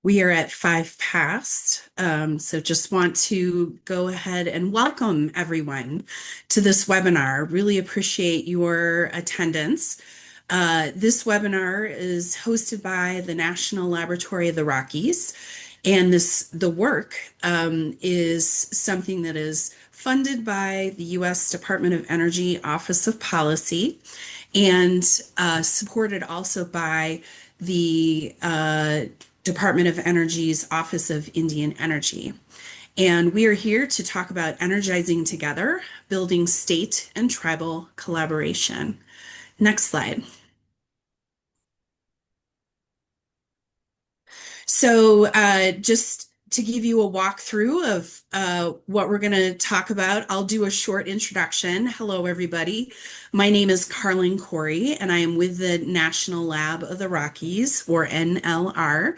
We are at 5 past, so just want to go ahead and welcome everyone to this webinar. Really appreciate your attendance. This webinar is hosted by the National Laboratory of the Rockies, and the work is something that is funded by the U.S. Department of Energy Office of Policy and supported also by the Department of Energy's Office of Indian Energy. And we are here to talk about energizing together, building state and tribal collaboration. Next slide. So just to give you a walkthrough of what we're going to talk about, I'll do a short introduction. Hello, everybody. My name is Carlin Corey, and I am with the National Lab of the Rockies, or NLR.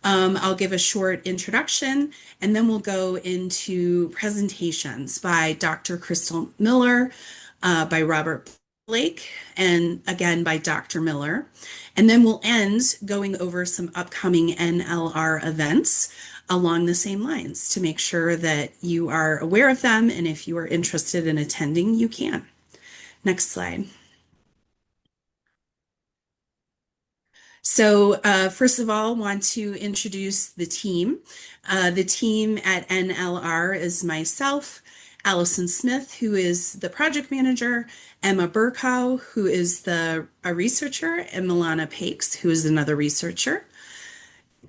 I'll give a short introduction, and then we'll go into presentations by Dr. Crystal Miller, by Robert Blake, and again by Dr. Miller. And then we'll end going over some upcoming NLR events along the same lines to make sure that you are aware of them. And if you are interested in attending, you can. Next slide. So first of all, want to introduce the team. The team at NLR is myself, Allison Smith, who is the project manager, Emma Burkow, who is a researcher, and Milana Pakes, who is another researcher.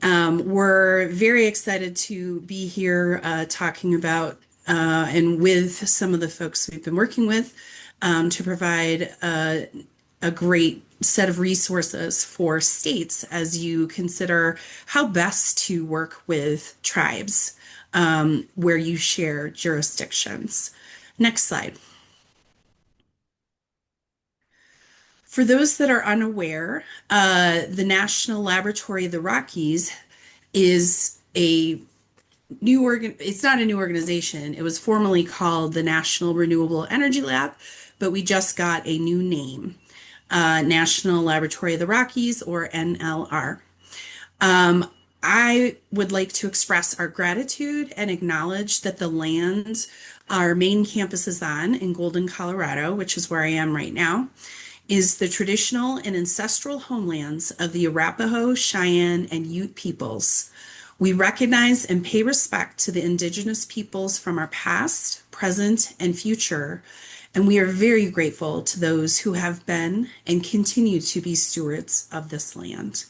We're very excited to be here talking about and with some of the folks we've been working with to provide a great set of resources for states as you consider how best to work with tribes where you share jurisdictions. Next slide. For those that are unaware, the National Laboratory of the Rockies is a it's not a new organization. It was formerly called the National Renewable Energy Lab, but we just got a new name, National Laboratory of the Rockies, or NLR. I would like to express our gratitude and acknowledge that the land our main campus is on in Golden, Colorado, which is where I am right now, is the traditional and ancestral homelands of the Arapaho, Cheyenne, and Ute peoples. We recognize and pay respect to the indigenous peoples from our past, present, and future, and we are very grateful to those who have been and continue to be stewards of this land.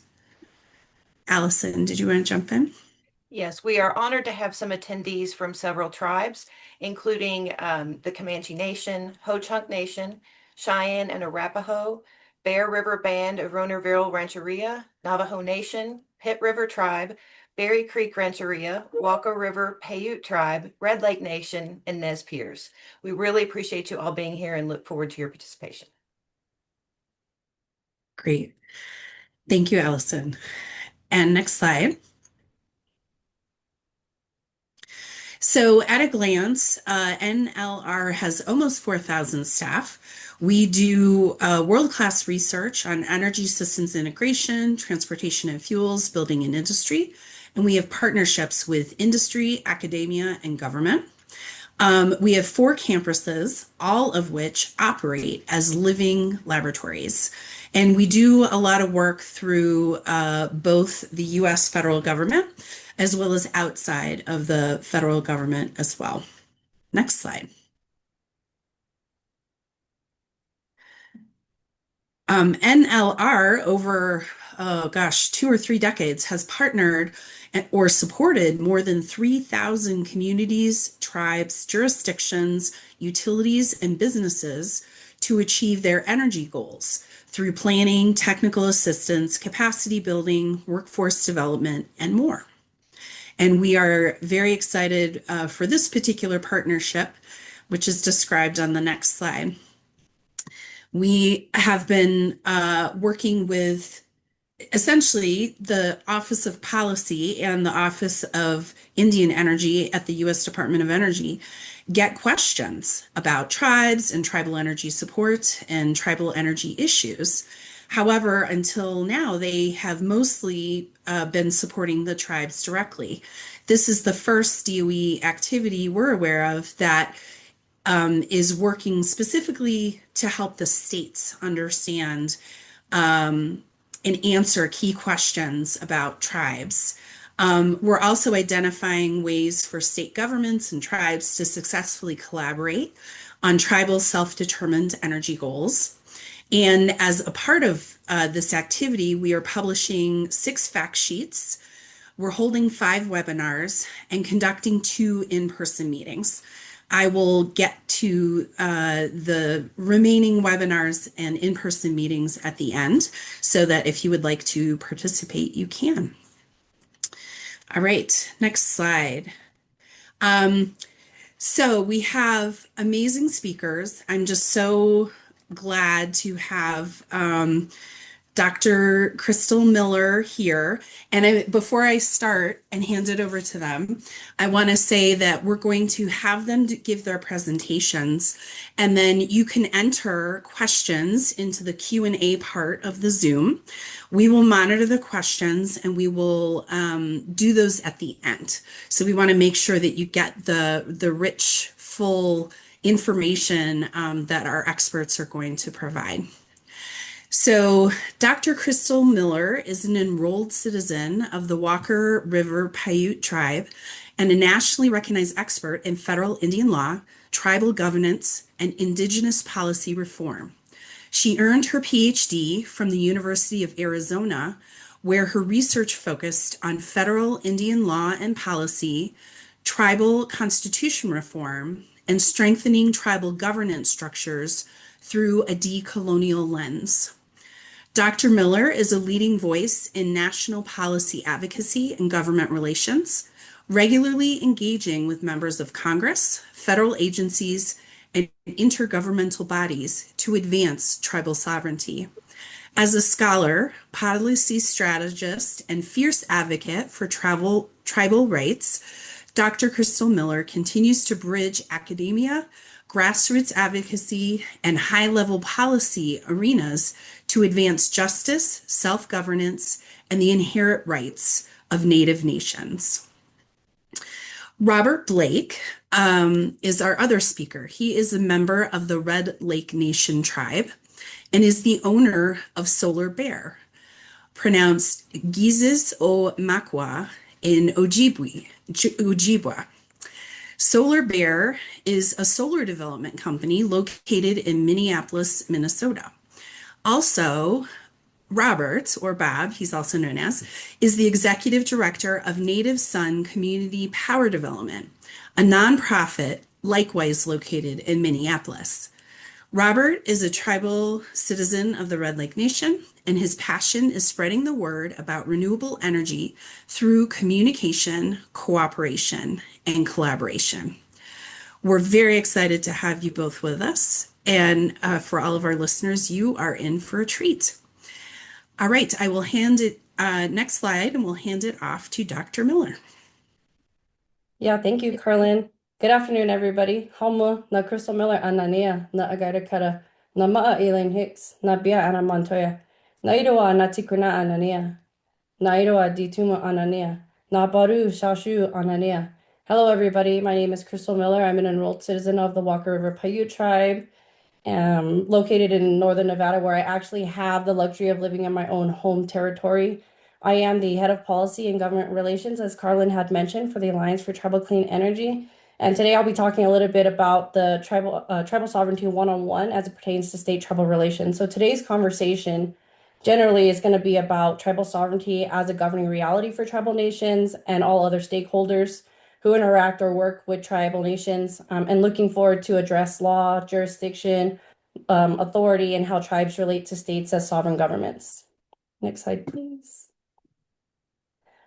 Allison, did you want to jump in? Yes, we are honored to have some attendees from several tribes, including the Comanche Nation, Ho-Chunk Nation, Cheyenne and Arapaho, Bear River Band of Ronerville Rancheria, Navajo Nation, Pit River Tribe, Berry Creek Rancheria, Walker River Paiute Tribe, Red Lake Nation, and Nez Perce. We really appreciate you all being here and look forward to your participation. Great. Thank you, Allison. And next slide. So at a glance, NLR has almost 4,000 staff. We do world-class research on energy systems integration, transportation and fuels, building and industry, and we have partnerships with industry, academia, and government. We have 4 campuses, all of which operate as living laboratories. And we do a lot of work through both the US federal government as well as outside of the federal government as well. Next slide. NLR over, 2 or 3 decades has partnered or supported more than 3,000 communities, tribes, jurisdictions, utilities, and businesses to achieve their energy goals through planning, technical assistance, capacity building, workforce development, and more. And we are very excited for this particular partnership, which is described on the next slide. We have been working with essentially the Office of Policy and the Office of Indian Energy at the U.S. Department of Energy get questions about tribes and tribal energy support and tribal energy issues However, until now, they have mostly been supporting the tribes directly. This is the first DOE activity we're aware of that is working specifically to help the states understand and answer key questions about tribes. We're also identifying ways for state governments and tribes to successfully collaborate on tribal self-determined energy goals. And as a part of this activity, we are publishing 6 fact sheets. We're holding 5 webinars and conducting 2 in-person meetings. I will get to the remaining webinars and in-person meetings at the end so that if you would like to participate, you can. All right, next slide. So we have amazing speakers. I'm just so glad to have Dr. Crystal Miller here. And before I start and hand it over to them, I want to say that we're going to have them give their presentations, and then you can enter questions into the Q&A part of the Zoom. We will monitor the questions and we will do those at the end. So we want to make sure that you get the rich, full information that our experts are going to provide. So, Dr. Crystal Miller is an enrolled citizen of the Walker River Paiute tribe and a nationally recognized expert in federal Indian law, tribal governance, and indigenous policy reform. She earned her PhD from the University of Arizona, where her research focused on federal Indian law and policy, tribal constitution reform, and strengthening tribal governance structures through a decolonial lens. Dr. Miller is a leading voice in national policy advocacy and government relations, regularly engaging with members of Congress, federal agencies, and intergovernmental bodies to advance tribal sovereignty. As a scholar, policy strategist, and fierce advocate for tribal rights, Dr. Crystal Miller continues to bridge academia, grassroots advocacy, and high-level policy arenas to advance justice, self-governance, and the inherent rights of Native nations. Robert Blake is our other speaker. He is a member of the Red Lake Nation tribe and is the owner of Solar Bear, pronounced Gizis o Makwa in Ojibwa. Solar Bear is a solar development company located in Minneapolis, Minnesota. Also, Robert, or Bob, he's also known as, is the executive director of Native Son Community Power Development, a nonprofit likewise located in Minneapolis. Robert is a tribal citizen of the Red Lake Nation, and his passion is spreading the word about renewable energy through communication, cooperation, and collaboration. We're very excited to have you both with us, and for all of our listeners, you are in for a treat. All right, I will hand it, next slide, and we'll hand it off to Dr. Miller. Yeah, thank you, Carlin. Good afternoon, everybody. Halma na Crystal Miller anania na agada kara na maa Elaine Hicks na bia ana Montoya na iroa na tikuna anania na iroa dituma anania na baru shashu anania. Hello, everybody. My name is Crystal Miller. I'm an enrolled citizen of the Walker River Paiute tribe, located in northern Nevada, where I actually have the luxury of living in my own home territory. I am the head of policy and government relations, as Carlin had mentioned, for the Alliance for Tribal Clean Energy. And today I'll be talking a little bit about the tribal sovereignty one-on-one as it pertains to state tribal relations. So today's conversation generally is going to be about tribal sovereignty as a governing reality for tribal nations and all other stakeholders who interact or work with tribal nations, and looking forward to address law, jurisdiction, authority, and how tribes relate to states as sovereign governments. Next slide, please.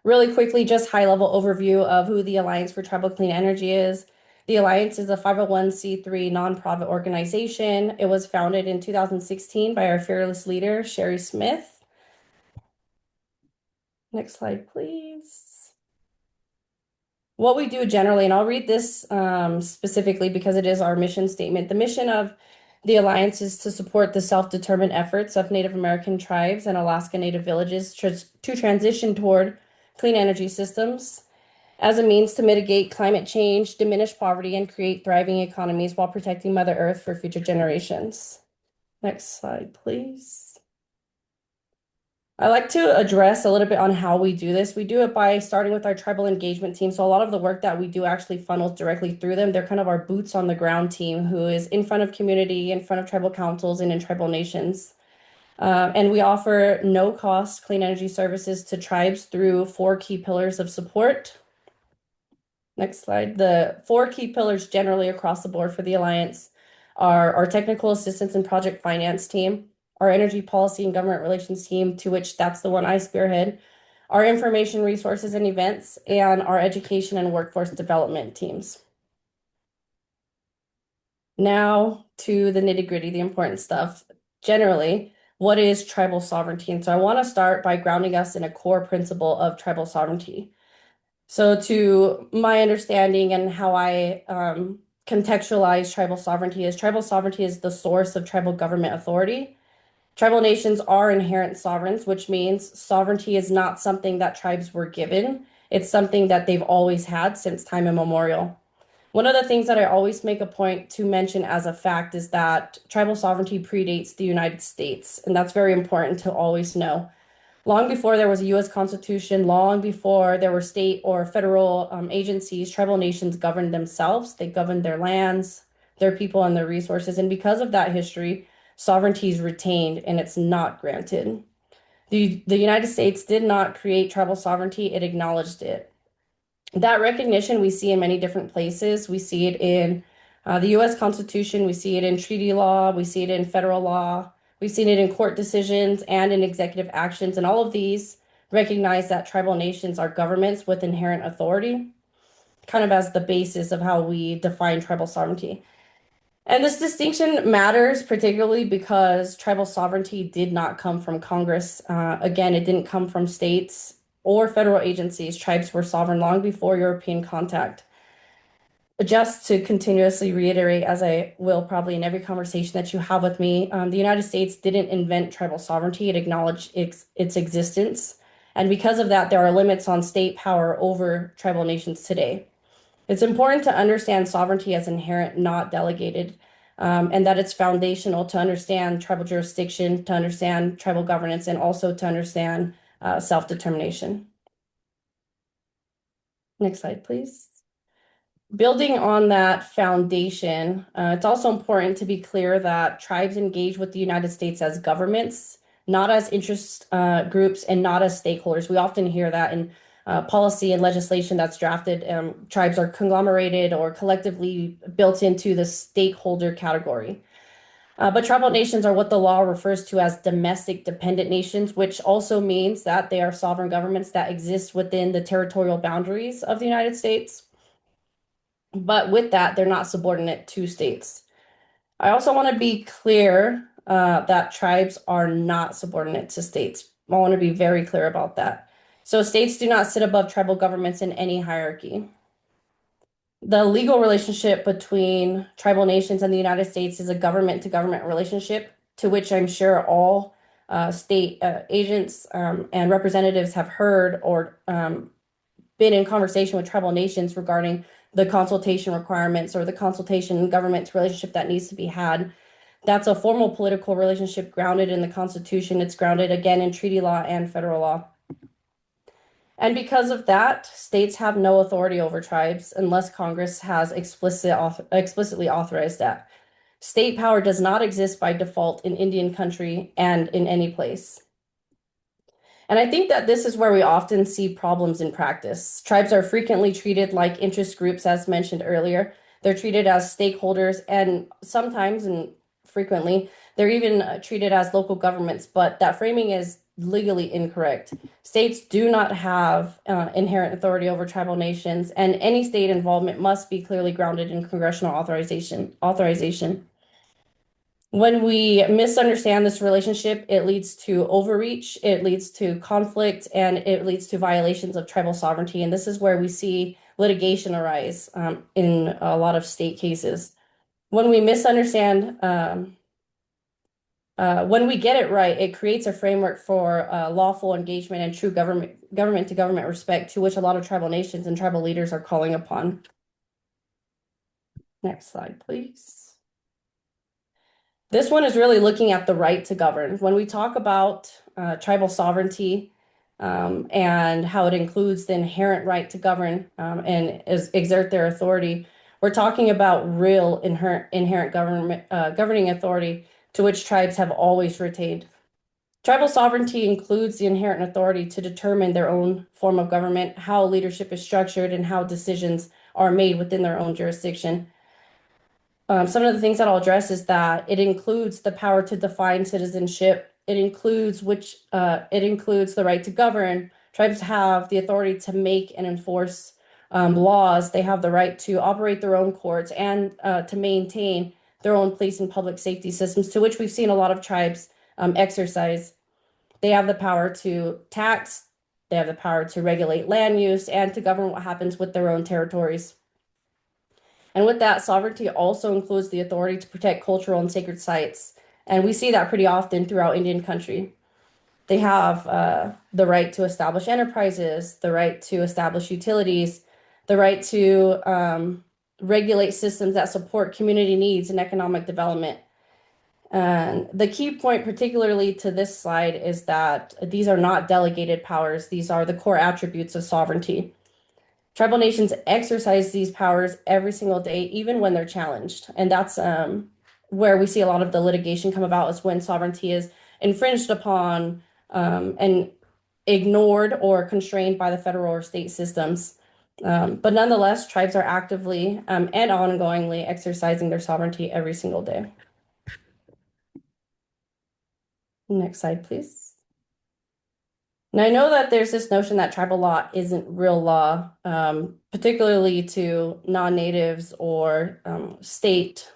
Really quickly, just high-level overview of who the Alliance for Tribal Clean Energy is. The Alliance is a 501c3 nonprofit organization. It was founded in 2016 by our fearless leader, Sherry Smith. Next slide, please. What we do generally, and I'll read this specifically because it is our mission statement. The mission of The alliance is to support the self-determined efforts of Native American tribes and Alaska Native villages to transition toward clean energy systems as a means to mitigate climate change, diminish poverty, and create thriving economies while protecting Mother Earth for future generations. Next slide, please. I like to address a little bit on how we do this. We do it by starting with our tribal engagement team. So a lot of the work that we do actually funnels directly through them. They're kind of our boots on the ground team who is in front of community, in front of tribal councils, and in tribal nations. And we offer no-cost clean energy services to tribes through 4 key pillars of support. Next slide. The 4 key pillars generally across the board for the Alliance are our technical assistance and project finance team, our energy policy and government relations team, to which that's the one I spearhead, our information resources and events, and our education and workforce development teams. Now to the nitty-gritty, the important stuff. Generally, what is tribal sovereignty? And so I want to start by grounding us in a core principle of tribal sovereignty. So to my understanding and how I contextualize tribal sovereignty is the source of tribal government authority. Tribal nations are inherent sovereigns, which means sovereignty is not something that tribes were given. It's something that they've always had since time immemorial. One of the things that I always make a point to mention as a fact is that tribal sovereignty predates the United States, and that's very important to always know. Long before there was a US Constitution, long before there were state or federal agencies, tribal nations governed themselves. They governed their lands, their people, and their resources. And because of that history, sovereignty is retained and it's not granted. The United States did not create tribal sovereignty, it acknowledged it. That recognition we see in many different places. We see it in the US Constitution, we see it in treaty law, we see it in federal law. We've seen it in court decisions and in executive actions, and all of these recognize that tribal nations are governments with inherent authority, kind of as the basis of how we define tribal sovereignty. And this distinction matters particularly because tribal sovereignty did not come from Congress. Again, it didn't come from states or federal agencies. Tribes were sovereign long before European contact. Just to continuously reiterate, as I will probably in every conversation that you have with me, the United States didn't invent tribal sovereignty. It acknowledged its existence. And because of that, there are limits on state power over tribal nations today. It's important to understand sovereignty as inherent, not delegated, and that it's foundational to understand tribal jurisdiction, to understand tribal governance, and also to understand self-determination. Next slide, please. Building on that foundation, it's also important to be clear that tribes engage with the United States as governments, not as interest groups and not as stakeholders. We often hear that in policy and legislation that's drafted. Tribes are conglomerated or collectively built into the stakeholder category. But tribal nations are what the law refers to as domestic dependent nations, which also means that they are sovereign governments that exist within the territorial boundaries of the United States. But with that, they're not subordinate to states. I also want to be clear that tribes are not subordinate to states. I want to be very clear about that. So states do not sit above tribal governments in any hierarchy. The legal relationship between tribal nations and the United States is a government-to-government relationship, to which I'm sure all state agents and representatives have heard or been in conversation with tribal nations regarding the consultation requirements or the consultation and government relationship that needs to be had. That's a formal political relationship grounded in the Constitution. It's grounded again in treaty law and federal law. And because of that, states have no authority over tribes unless Congress has explicitly authorized that. State power does not exist by default in Indian country and in any place. And I think that this is where we often see problems in practice. Tribes are frequently treated like interest groups, as mentioned earlier. They're treated as stakeholders, and sometimes and frequently, they're even treated as local governments, but that framing is legally incorrect. States do not have inherent authority over tribal nations, and any state involvement must be clearly grounded in congressional authorization. When we misunderstand this relationship, it leads to overreach, it leads to conflict, and it leads to violations of tribal sovereignty. And this is where we see litigation arise in a lot of state cases. when we misunderstand, when we get it right, it creates a framework for lawful engagement and true government to government respect, to which a lot of tribal nations and tribal leaders are calling upon. Next slide, please. This one is really looking at the right to govern. When we talk about tribal sovereignty and how it includes the inherent right to govern and exert their authority, we're talking about real inherent governing authority to which tribes have always retained. Tribal sovereignty includes the inherent authority to determine their own form of government, how leadership is structured, and how decisions are made within their own jurisdiction. Some of the things that I'll address is that it includes the power to define citizenship. It includes the right to govern. Tribes have the authority to make and enforce laws. They have the right to operate their own courts and to maintain their own police and public safety systems, to which we've seen a lot of tribes exercise. They have the power to tax. They have the power to regulate land use and to govern what happens with their own territories. And with that, sovereignty also includes the authority to protect cultural and sacred sites. And we see that pretty often throughout Indian country. They have the right to establish enterprises, the right to establish utilities, the right to regulate systems that support community needs and economic development. And the key point, particularly to this slide, is that these are not delegated powers. These are the core attributes of sovereignty. Tribal nations exercise these powers every single day, even when they're challenged. And that's where we see a lot of the litigation come about, is when sovereignty is infringed upon and ignored or constrained by the federal or state systems. But nonetheless, tribes are actively and ongoingly exercising their sovereignty every single day. Next slide, please. Now, I know that there's this notion that tribal law isn't real law, particularly to non-natives or states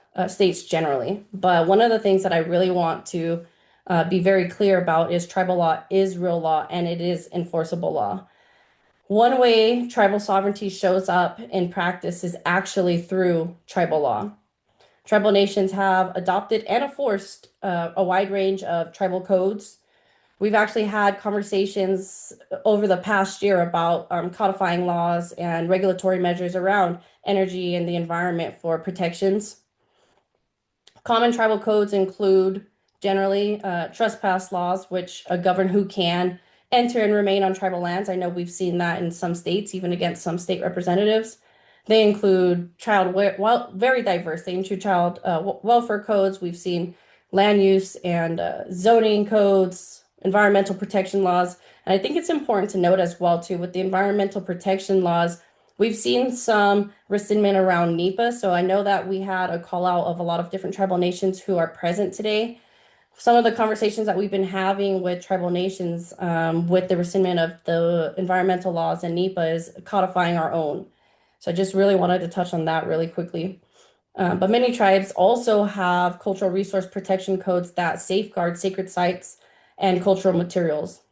generally. But one of the things that I really want to be very clear about is tribal law is real law and it is enforceable law. One way tribal sovereignty shows up in practice is actually through tribal law. Tribal nations have adopted and enforced a wide range of tribal codes. We've actually had conversations over the past year about codifying laws and regulatory measures around energy and the environment for protections. Common tribal codes include generally trespass laws, which govern who can enter and remain on tribal lands. I know we've seen that in some states, even against some state representatives. They include very diverse. They include child welfare codes. We've seen land use and zoning codes, environmental protection laws. And I think it's important to note as well, too, with the environmental protection laws, we've seen some rescindment around NEPA. So I know that we had a call out of a lot of different tribal nations who are present today. Some of the conversations that we've been having with tribal nations with the rescindment of the environmental laws and NEPA is codifying our own. So I just really wanted to touch on that really quickly. But many tribes also have cultural resource protection codes that safeguard sacred sites and cultural materials.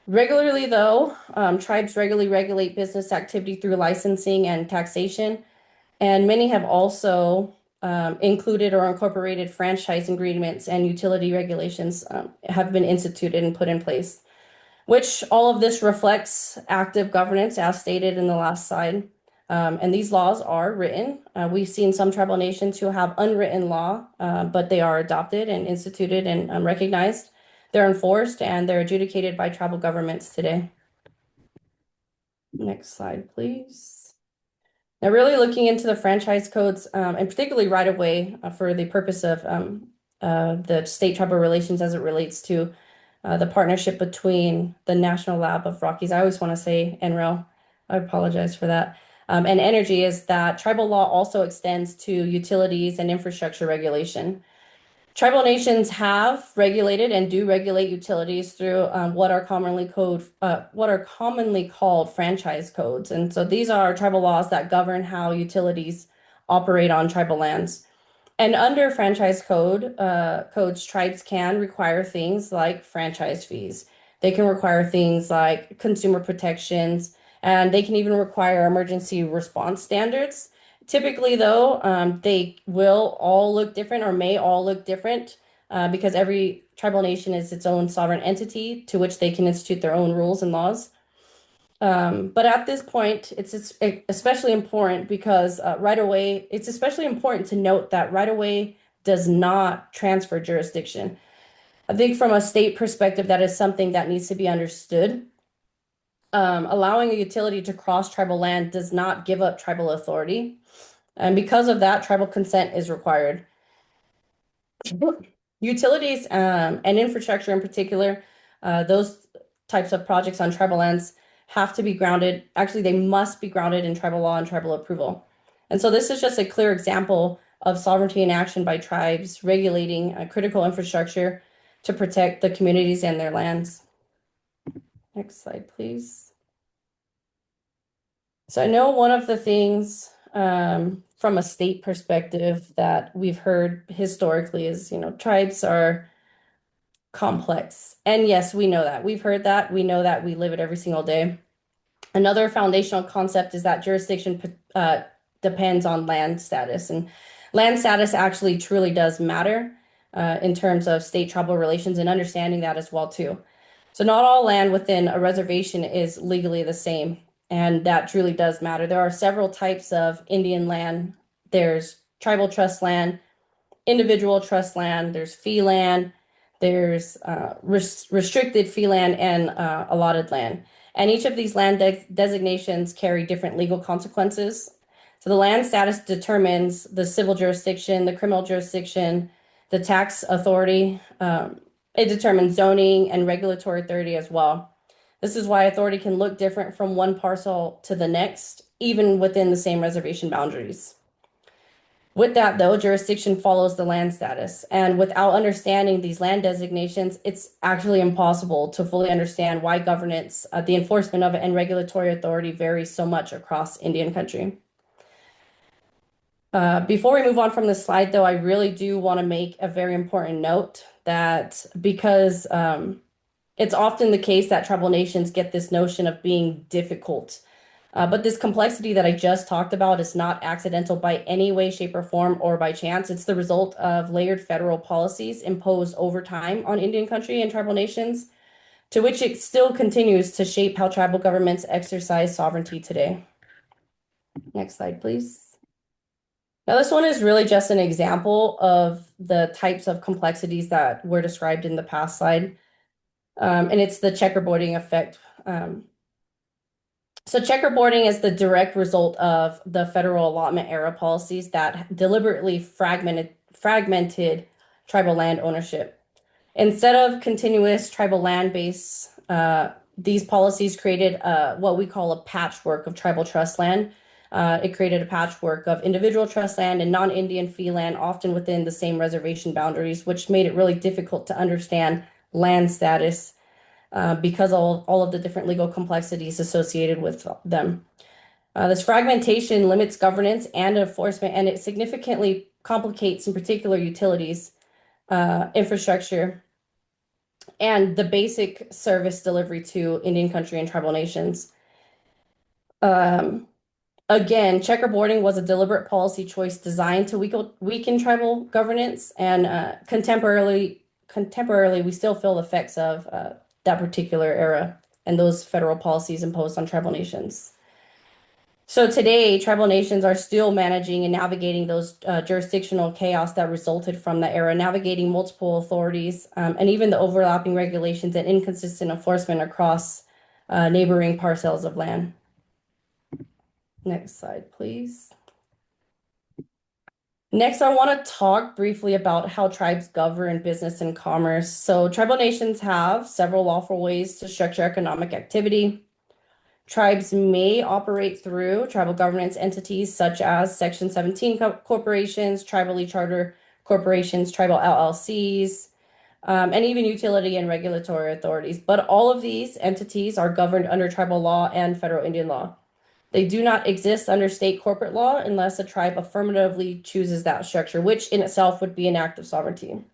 Regularly, though, tribes regularly regulate business activity through licensing and taxation, and many have also included or incorporated franchise agreements and utility regulations have been instituted and put in place, which all of this reflects active governance as stated in the last slide. And these laws are written. We've seen some tribal nations who have unwritten law, but they are adopted and instituted and recognized. They're enforced and they're adjudicated by tribal governments today. Next slide, please. Now, really looking into the franchise codes, and particularly right away for the purpose of the state tribal relations as it relates to the partnership between the National Lab of Rockies. I always want to say NREL. I apologize for that. And energy is that tribal law also extends to utilities and infrastructure regulation. Tribal nations have regulated and do regulate utilities through what are commonly called franchise codes. And so these are tribal laws that govern how utilities operate on tribal lands. And under franchise codes, tribes can require things like franchise fees. They can require things like consumer protections, and they can even require emergency response standards. Typically, though, they will all look different or may all look different because every tribal nation is its own sovereign entity to which they can institute their own rules and laws. But at this point, it's especially important because right away, it's especially important to note that right away does not transfer jurisdiction. I think from a state perspective, that is something that needs to be understood. Allowing a utility to cross tribal land does not give up tribal authority. And because of that, tribal consent is required. Utilities and infrastructure in particular, those types of projects on tribal lands have to be grounded. Actually, they must be grounded in tribal law and tribal approval. And so this is just a clear example of sovereignty in action by tribes regulating critical infrastructure to protect the communities and their lands. Next slide, please. So I know one of the things from a state perspective that we've heard historically is, tribes are complex. And yes, we know that. We've heard that. We know that. We live it every single day. Another foundational concept is that jurisdiction depends on land status. And land status actually truly does matter in terms of state-tribal relations and understanding that as well, too. So not all land within a reservation is legally the same. And that truly does matter. There are several types of Indian land. There's tribal trust land, individual trust land, there's fee land, there's restricted fee land, and allotted land. And each of these land designations carry different legal consequences. So the land status determines the civil jurisdiction, the criminal jurisdiction, the tax authority. It determines zoning and regulatory authority as well. This is why authority can look different from one parcel to the next, even within the same reservation boundaries. With that, though, jurisdiction follows the land status. And without understanding these land designations, it's actually impossible to fully understand why governance, the enforcement of it, and regulatory authority varies so much across Indian country. Before we move on from this slide, though, I really do want to make a very important note that because it's often the case that tribal nations get this notion of being difficult. But this complexity that I just talked about is not accidental by any way, shape, or form, or by chance. It's the result of layered federal policies imposed over time on Indian country and tribal nations, to which it still continues to shape how tribal governments exercise sovereignty today. Next slide, please. Now, this one is really just an example of the types of complexities that were described in the past slide. And it's the checkerboarding effect. So checkerboarding is the direct result of the federal allotment era policies that deliberately fragmented tribal land ownership. Instead of continuous tribal land base, these policies created what we call a patchwork of tribal trust land. It created a patchwork of individual trust land and non-Indian fee land, often within the same reservation boundaries, which made it really difficult to understand land status because all of the different legal complexities associated with them. This fragmentation limits governance and enforcement, and it significantly complicates, in particular, utilities, infrastructure, and the basic service delivery to Indian country and tribal nations. Again, checkerboarding was a deliberate policy choice designed to weaken tribal governance, and contemporarily, we still feel the effects of that particular era and those federal policies imposed on tribal nations. So today, tribal nations are still managing and navigating those jurisdictional chaos that resulted from the era, navigating multiple authorities, and even the overlapping regulations and inconsistent enforcement across neighboring parcels of land. Next slide, please. Next, I want to talk briefly about how tribes govern business and commerce. So tribal nations have several lawful ways to structure economic activity. Tribes may operate through tribal governance entities such as Section 17 corporations, tribally charter corporations, tribal LLCs, and even utility and regulatory authorities. But all of these entities are governed under tribal law and federal Indian law. They do not exist under state corporate law unless a tribe affirmatively chooses that structure, which in itself would be an act of sovereignty.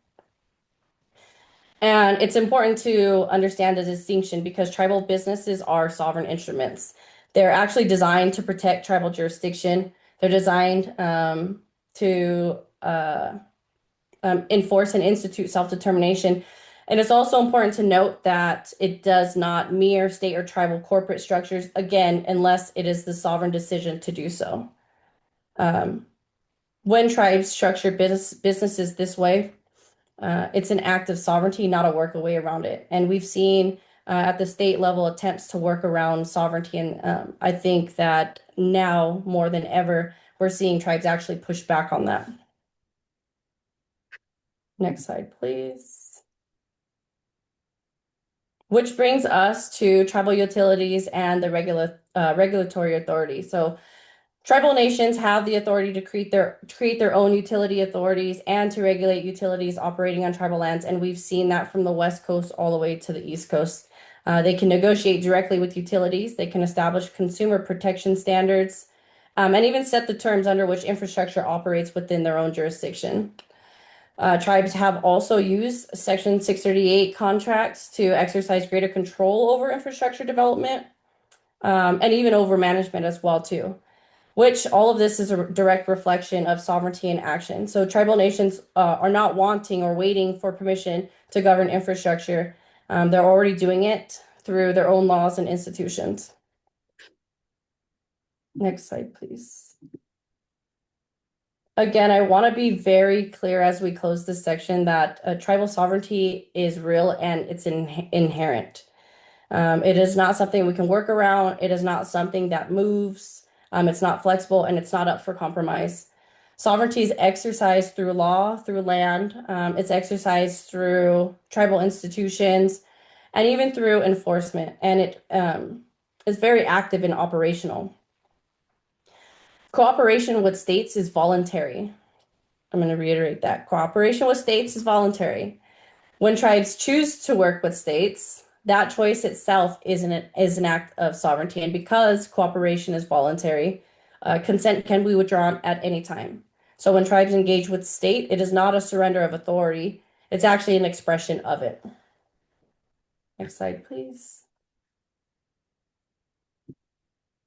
And it's important to understand the distinction because tribal businesses are sovereign instruments. They're actually designed to protect tribal jurisdiction They're designed to enforce and institute self-determination. And it's also important to note that it does not mirror state or tribal corporate structures, again, unless it is the sovereign decision to do so. When tribes structure businesses this way, it's an act of sovereignty, not a workaway around it. And we've seen at the state level attempts to work around sovereignty. And I think that now more than ever, we're seeing tribes actually push back on that. Next slide, please. Which brings us to tribal utilities and the regulatory authority. So tribal nations have the authority to create their own utility authorities and to regulate utilities operating on tribal lands. And we've seen that from the West Coast all the way to the East Coast. They can negotiate directly with utilities. They can establish consumer protection standards and even set the terms under which infrastructure operates within their own jurisdiction. Tribes have also used Section 638 contracts to exercise greater control over infrastructure development and even over management as well too. Which all of this is a direct reflection of sovereignty in action. So tribal nations are not wanting or waiting for permission to govern infrastructure. They're already doing it through their own laws and institutions. Next slide, please. Again, I want to be very clear as we close this section that tribal sovereignty is real and it's inherent. It is not something we can work around. It is not something that moves. It's not flexible and it's not up for compromise. Sovereignty is exercised through law, through land. It's exercised through tribal institutions and even through enforcement. And it is very active and operational. Cooperation with states is voluntary. I'm going to reiterate that. Cooperation with states is voluntary. When tribes choose to work with states, that choice itself is an act of sovereignty. And because cooperation is voluntary, consent can be withdrawn at any time. So when tribes engage with state, it is not a surrender of authority. It's actually an expression of it. Next slide, please.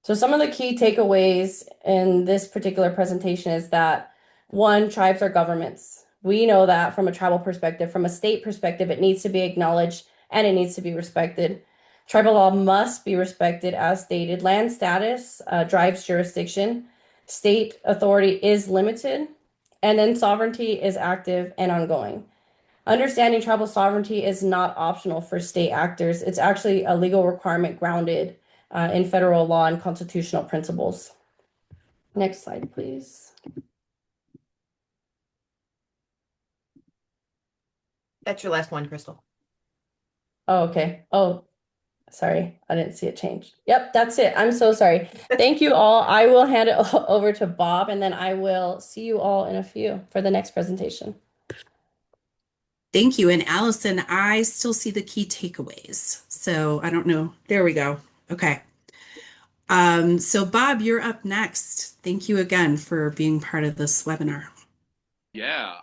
So some of the key takeaways in this particular presentation is that, one, tribes are governments. We know that from a tribal perspective. From a state perspective, it needs to be acknowledged and it needs to be respected. Tribal law must be respected as stated. Land status drives jurisdiction. State authority is limited. And then sovereignty is active and ongoing. Understanding tribal sovereignty is not optional for state actors. It's actually a legal requirement grounded in federal law and constitutional principles. Next slide, please. That's your last one, Crystal. Oh, okay. Oh, sorry. I didn't see it change. Yep, that's it. I'm so sorry. Thank you all. I will hand it over to Bob, and then I will see you all in a few for the next presentation. Thank you. And Allison, I still see the key takeaways. So I don't know. There we go. Okay. So Bob, you're up next. Thank you again for being part of this webinar. Yeah,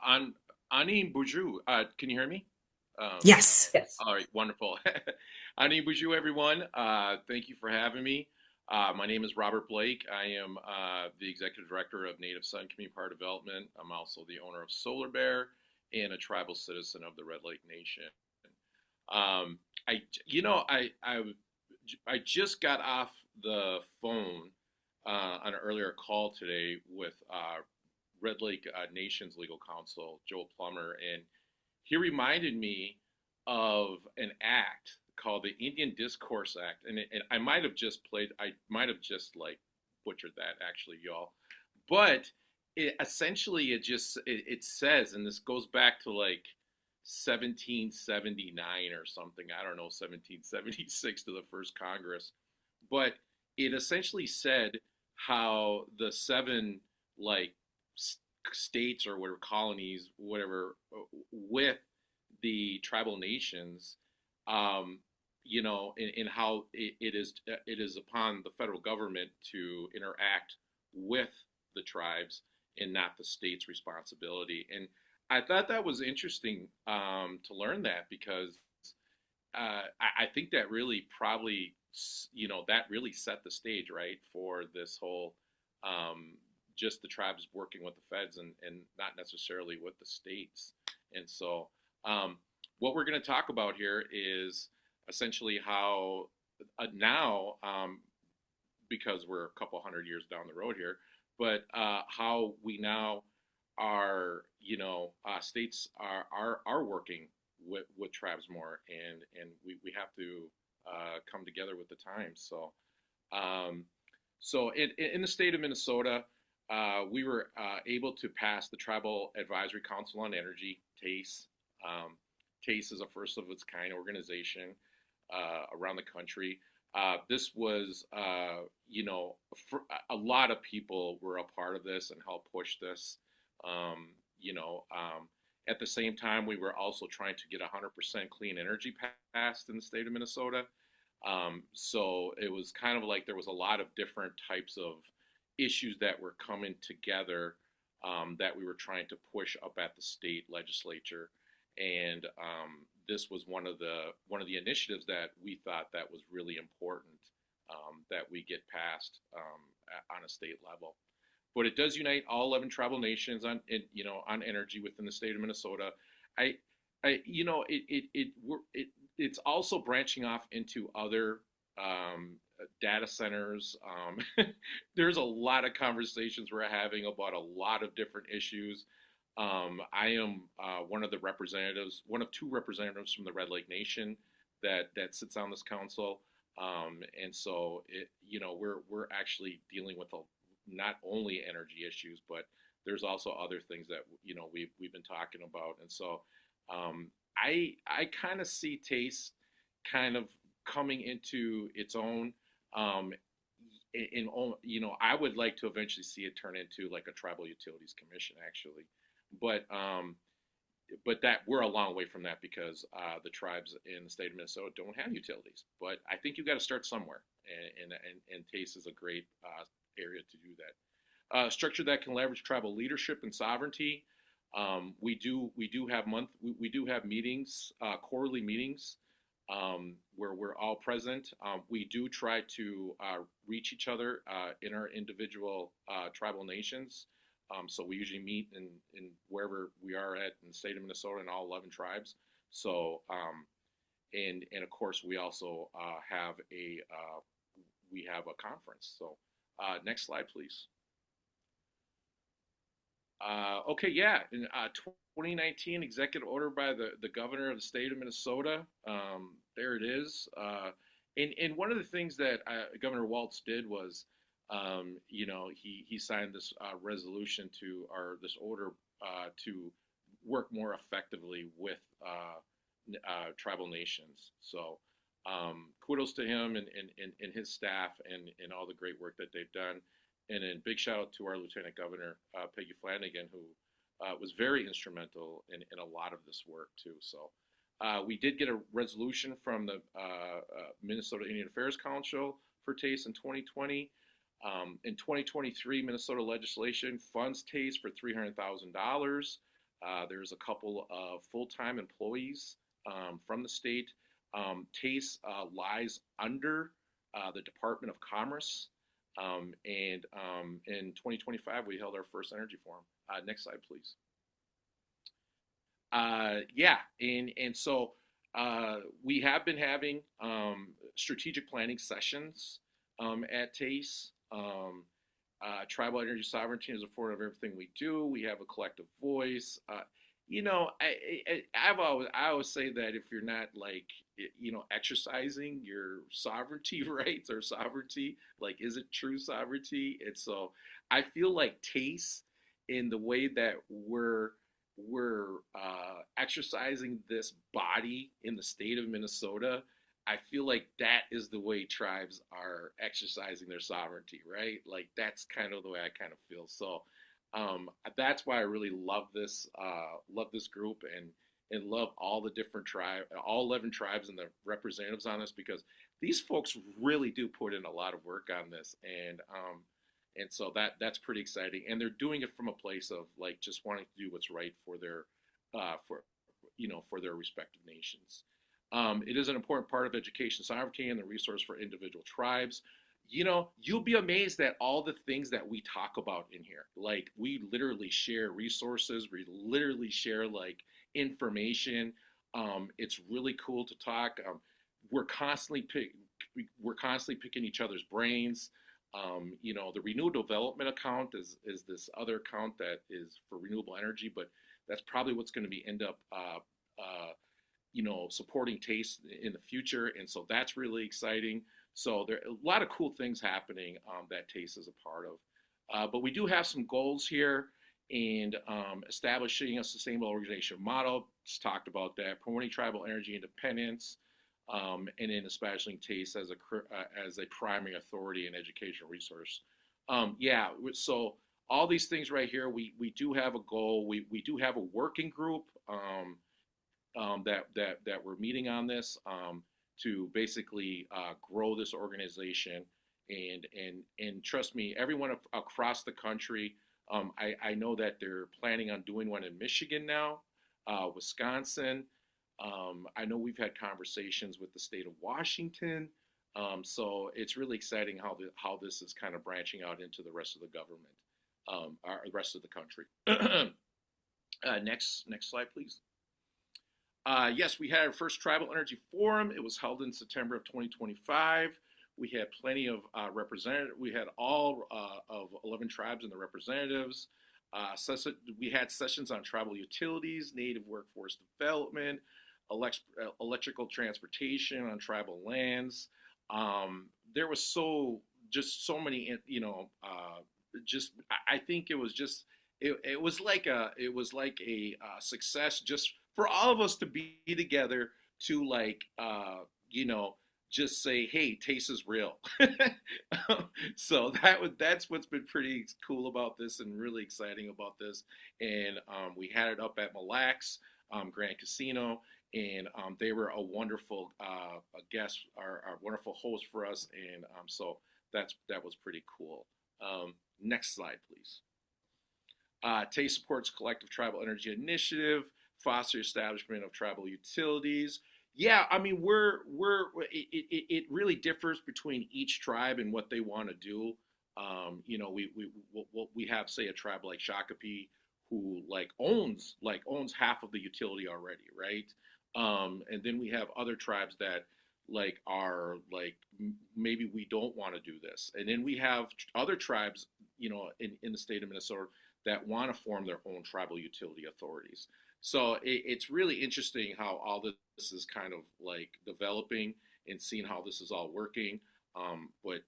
Ani Boujou. Can you hear me? Yes. Yes. All right, wonderful. Ani Boujou, everyone. Thank you for having me. My name is Robert Blake. I am the Executive Director of Native Sun Community Power Development. I'm also the owner of Solar Bear and a tribal citizen of the Red Lake Nation. I just got off the phone on an earlier call today with Red Lake Nation's legal counsel, Joel Plummer, and he reminded me of an act called the Indian Discourse Act, and I might have just like butchered that actually, y'all, but essentially it says, and this goes back to like 1779 or something, I don't know, 1776 to the first Congress, but it essentially said how the seven like states or whatever colonies, whatever, with the tribal nations, in how it is upon the federal government to interact with the tribes and not the state's responsibility. And I thought that was interesting to learn that, because I think that really probably, that really set the stage, right, for this whole just the tribes working with the feds and not necessarily with the states. And so what we're going to talk about here is essentially how now, because we're a couple hundred years down the road here, but how we now are, states are working with tribes more, and we have to come together with the times. So in the state of Minnesota, we were able to pass the Tribal Advisory Council on Energy, TACE. TACE is a first of its kind organization around the country. This was, a lot of people were a part of this and helped push this. At the same time, we were also trying to get 100% clean energy passed in the state of Minnesota. So it was kind of like there was a lot of different types of issues that were coming together that we were trying to push up at the state legislature. And this was one of the initiatives that we thought that was really important that we get passed on a state level. But it does unite all 11 tribal nations on energy within the state of Minnesota. It's also branching off into other data centers. There's a lot of conversations we're having about a lot of different issues. I am one of two representatives from the Red Lake Nation that sits on this council, and so we're actually dealing with not only energy issues, but there's also other things that we've been talking about, and so I kind of see TACE kind of coming into its own. I would like to eventually see it turn into like a tribal utilities commission, actually, but that we're a long way from that because the tribes in the state of Minnesota don't have utilities. But I think you've got to start somewhere, and TACE is a great area to do that. Structure that can leverage tribal leadership and sovereignty. We do have meetings, quarterly meetings, where we're all present. We do try to reach each other in our individual tribal nations. So we usually meet in wherever we are at in the state of Minnesota and all 11 tribes. So and of course we also have a conference. So next slide, please. Okay, yeah, in 2019 executive order by the governor of the state of Minnesota. There it is. And one of the things that Governor Walz did was, he signed this resolution this order to work more effectively with tribal nations. So kudos to him and his staff and all the great work that they've done. And then big shout out to our Lieutenant Governor, Peggy Flanagan, who was very instrumental in a lot of this work too. So we did get a resolution from the Minnesota Indian Affairs Council for TACE in 2020. In 2023, Minnesota legislation funds TACE for $300,000. There's a couple of full-time employees from the state. TACE lies under the Department of Commerce. And in 2025, we held our first energy forum. Next slide, please. And so we have been having strategic planning sessions at TACE. Tribal energy sovereignty is a form of everything we do. We have a collective voice. I always say that if you're not exercising your sovereignty rights or sovereignty, is it true sovereignty? And so I feel like TACE, in the way that we're exercising this body in the state of Minnesota, I feel like that is the way tribes are exercising their sovereignty, right? That's kind of the way I kind of feel. So that's why I really love this group and love all the different all 11 tribes and the representatives on this, because these folks really do put in a lot of work on this, and so that's pretty exciting, and they're doing it from a place of just wanting to do what's right for their respective nations. It is an important part of education sovereignty and the resource for individual tribes. you'll be amazed at all the things that we talk about in here. Like, we literally share resources, we literally share like information. It's really cool to talk. We're constantly we're constantly picking each other's brains. The renewable development account is this other account that is for renewable energy, but that's probably what's going to be end up supporting TASTE in the future, and so that's really exciting. So there are a lot of cool things happening that TASTE is a part of. But we do have some goals here, and establishing a sustainable organization model. Just talked about that. Promoting tribal energy independence, and then establishing TASTE as a primary authority and educational resource. So all these things right here, we do have a goal. We do have a working group that we're meeting on this. To basically grow this organization, and trust me, everyone across the country. I know that they're planning on doing one in Michigan now, Wisconsin. I know we've had conversations with the state of Washington. So it's really exciting how this is kind of branching out into the rest of the government, or the rest of the country. Next slide, please. Yes, we had our first Tribal Energy Forum. It was held in September of 2025. We had plenty of representatives. We had all of 11 tribes and the representatives. We had sessions on tribal utilities, native workforce development, electrical transportation on tribal lands. There was so many, I think it was just, it was like a success just for all of us to be together to just say, hey, TASTE is real. So that's what's been pretty cool about this and really exciting about this. And we had it up at Mille Lacs Grand Casino, and they were a wonderful guest, our wonderful host for us, and so that was pretty cool. Next slide, please. TASTE supports collective tribal energy initiative, foster establishment of tribal utilities. Yeah, I mean, it really differs between each tribe and what they want to do. We have, say, a tribe like Shakopee who owns half of the utility already, right? And then we have other tribes that are maybe we don't want to do this, and then we have other tribes, in the state of Minnesota that want to form their own tribal utility authorities. So it's really interesting how all this is kind of developing and seeing how this is all working. But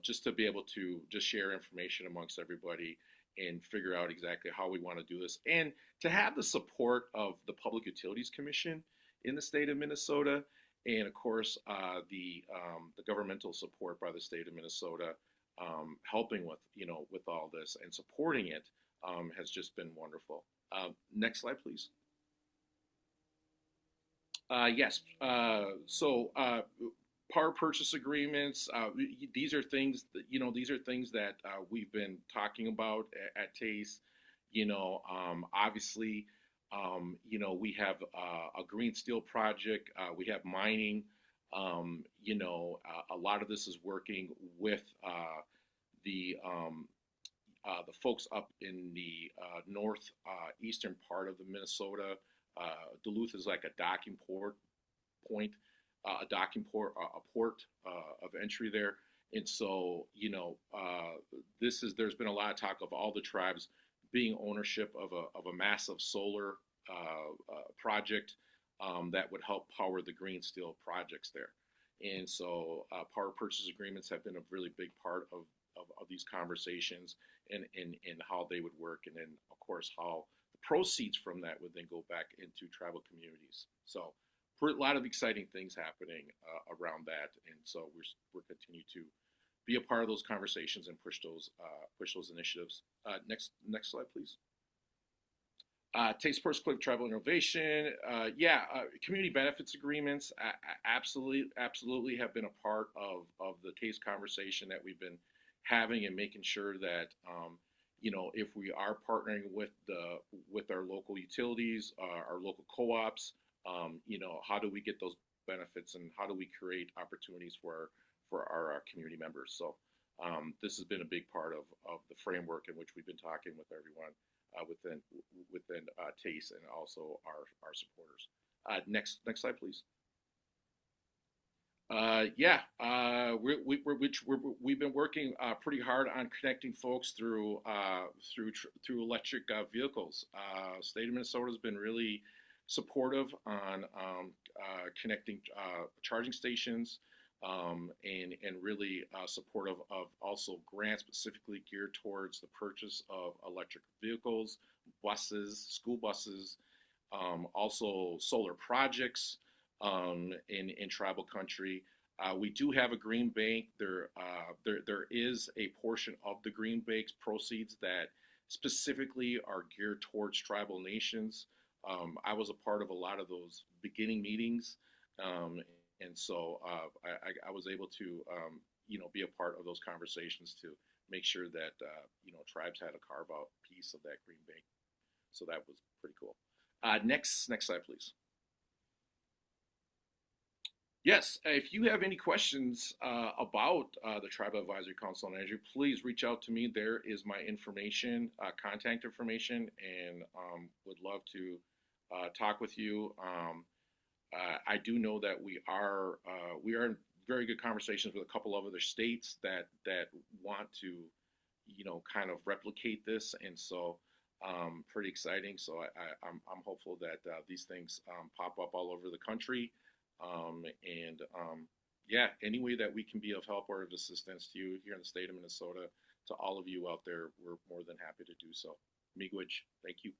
just to be able to just share information amongst everybody and figure out exactly how we want to do this, and to have the support of the Public Utilities Commission in the state of Minnesota, and of course the governmental support by the state of Minnesota, helping with all this and supporting it, has just been wonderful. Next slide, please. Yes. So power purchase agreements. These are things that we've been talking about at TASTE. Obviously, we have a green steel project. We have mining. A lot of this is working with the folks up in the northeastern part of the Minnesota. Duluth is like a docking port, a port of entry there. And so, there's been a lot of talk of all the tribes being ownership of a massive solar project that would help power the green steel projects there. And so power purchase agreements have been a really big part of these conversations, and how they would work, and then of course how the proceeds from that would then go back into tribal communities. So a lot of exciting things happening around that, and so we're continue to be a part of those conversations and push those initiatives. Next slide, please. TASTE supports collective tribal innovation. Community benefits agreements absolutely have been a part of the TASTE conversation that we've been having, and making sure that if we are partnering with our local utilities, our local co-ops, how do we get those benefits, and how do we create opportunities for our community members. So this has been a big part of the framework in which we've been talking with everyone within TASE and also our supporters. Next slide, please. We've been working pretty hard on connecting folks through electric vehicles. State of Minnesota has been really supportive on connecting charging stations and really supportive of also grants specifically geared towards the purchase of electric vehicles, buses, school buses, also solar projects in tribal country. We do have a green bank. There is a portion of the green bank's proceeds that specifically are geared towards tribal nations. I was a part of a lot of those beginning meetings, and so I was able to be a part of those conversations to make sure that tribes had a carve out piece of that green bank. So that was pretty cool. Next slide, please. Yes, if you have any questions about the Tribal Advisory Council on Energy, please reach out to me. There is my information, contact information, and would love to talk with you. I do know that we are in very good conversations with a couple of other states that want to, kind of replicate this, and so pretty exciting. So I'm hopeful that these things pop up all over the country. Any way that we can be of help or of assistance to you here in the state of Minnesota, to all of you out there, we're more than happy to do so. Miigwech, thank you.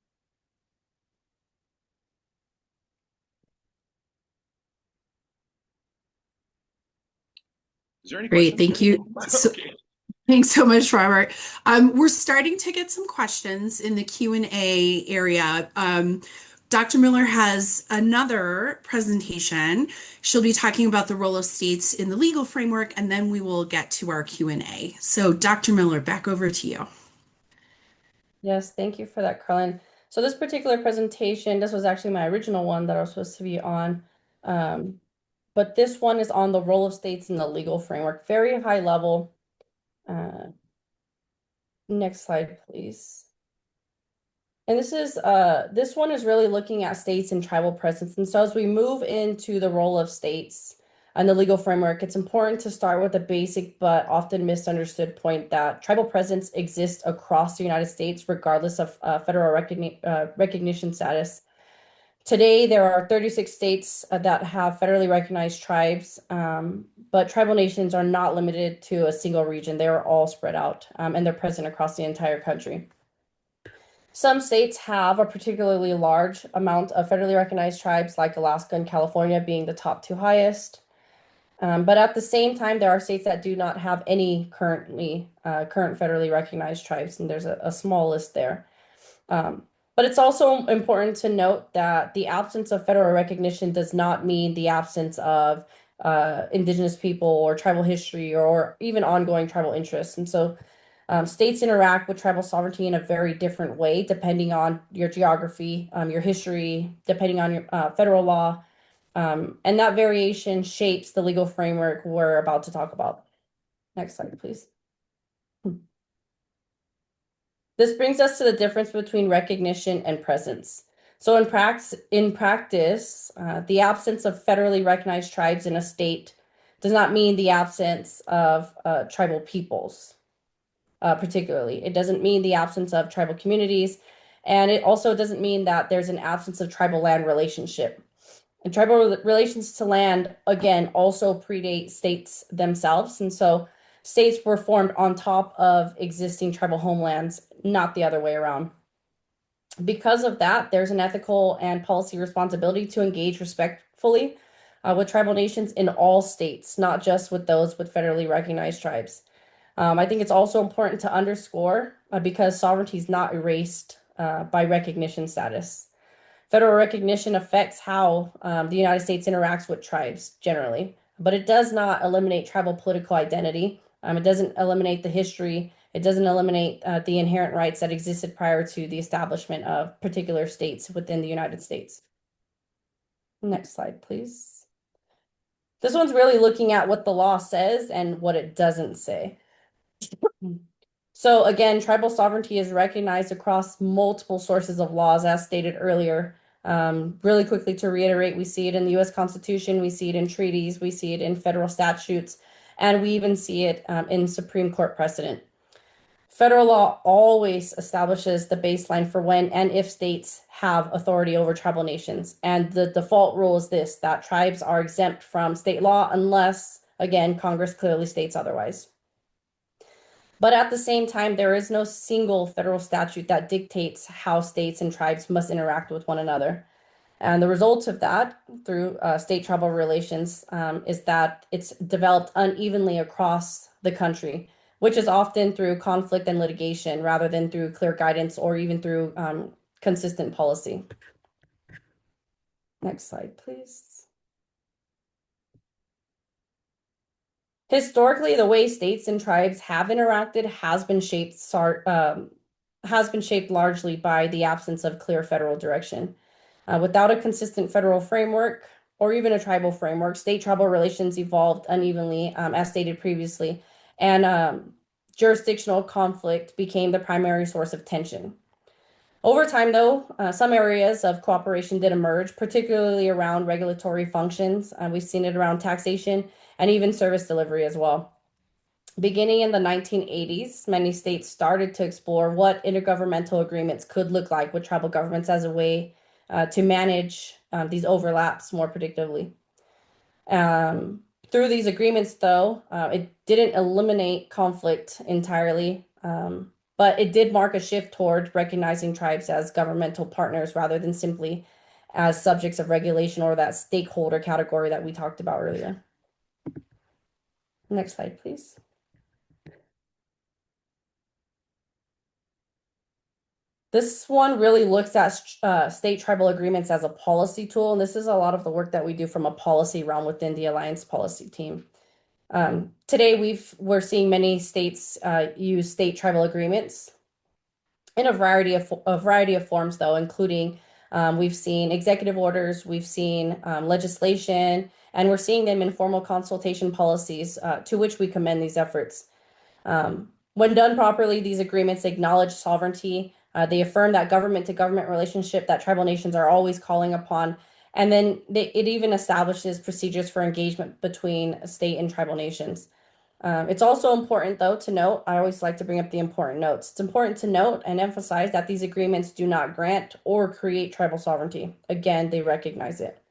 Is there any Great, questions? thank you. Okay. Thanks so much, Robert. We're starting to get some questions in the Q&A area. Dr. Miller has another presentation. She'll be talking about the role of states in the legal framework, and then we will get to our Q&A. So, Dr. Miller, back over to you. Yes, thank you for that, Carlin. So this particular presentation, this was actually my original one that I was supposed to be on. But this one is on the role of states in the legal framework, very high level. Next slide, please. And this one is really looking at states and tribal presence. And so as we move into the role of states and the legal framework, it's important to start with a basic but often misunderstood point that tribal presence exists across the United States, regardless of federal recognition status. Today, there are 36 states that have federally recognized tribes, but tribal nations are not limited to a single region. They are all spread out, and they're present across the entire country. Some states have a particularly large amount of federally recognized tribes, like Alaska and California being the top two highest. But at the same time, there are states that do not have any current federally recognized tribes, and there's a small list there. But it's also important to note that the absence of federal recognition does not mean the absence of Indigenous people or tribal history or even ongoing tribal interests. And so states interact with tribal sovereignty in a very different way, depending on your geography, your history, depending on your federal law. And that variation shapes the legal framework we're about to talk about. Next slide, please. This brings us to the difference between recognition and presence. So in practice, the absence of federally recognized tribes in a state does not mean the absence of tribal peoples, particularly. It doesn't mean the absence of tribal communities, and it also doesn't mean that there's an absence of tribal land relationship. And tribal relations to land, again, also predate states themselves, and so states were formed on top of existing tribal homelands, not the other way around. Because of that, there's an ethical and policy responsibility to engage respectfully with tribal nations in all states, not just with those with federally recognized tribes. I think it's also important to underscore because sovereignty is not erased by recognition status. Federal recognition affects how the United States interacts with tribes generally, but it does not eliminate tribal political identity. It doesn't eliminate the history. It doesn't eliminate the inherent rights that existed prior to the establishment of particular states within the United States. Next slide, please. This one's really looking at what the law says and what it doesn't say. So again, tribal sovereignty is recognized across multiple sources of laws, as stated earlier. Really quickly to reiterate, we see it in the U.S. Constitution, we see it in treaties, we see it in federal statutes, and we even see it in Supreme Court precedent. Federal law always establishes the baseline for when and if states have authority over tribal nations. And the default rule is this, that tribes are exempt from state law unless, again, Congress clearly states otherwise. But at the same time, there is no single federal statute that dictates how states and tribes must interact with one another. And the result of that, through state-tribal relations, is that it's developed unevenly across the country, which is often through conflict and litigation rather than through clear guidance or even through consistent policy. Next slide, please. Historically, the way states and tribes have interacted has been shaped largely by the absence of clear federal direction. Without a consistent federal framework or even a tribal framework, state-tribal relations evolved unevenly, as stated previously, and jurisdictional conflict became the primary source of tension. Over time, though, some areas of cooperation did emerge, particularly around regulatory functions. We've seen it around taxation and even service delivery as well. Beginning in the 1980s, many states started to explore what intergovernmental agreements could look like with tribal governments as a way to manage these overlaps more predictably. Through these agreements, though, it didn't eliminate conflict entirely, but it did mark a shift toward recognizing tribes as governmental partners rather than simply as subjects of regulation or that stakeholder category that we talked about earlier. Next slide, please. This one really looks at state tribal agreements as a policy tool, and this is a lot of the work that we do from a policy realm within the Alliance policy team. Today, we're seeing many states use state tribal agreements in a variety of forms, though, including we've seen executive orders, we've seen legislation, and we're seeing them in formal consultation policies, to which we commend these efforts. When done properly, these agreements acknowledge sovereignty. They affirm that government-to-government relationship that tribal nations are always calling upon. And then it even establishes procedures for engagement between state and tribal nations. It's also important, though, to note, I always like to bring up the important notes. It's important to note and emphasize that these agreements do not grant or create tribal sovereignty. Again, they recognize it.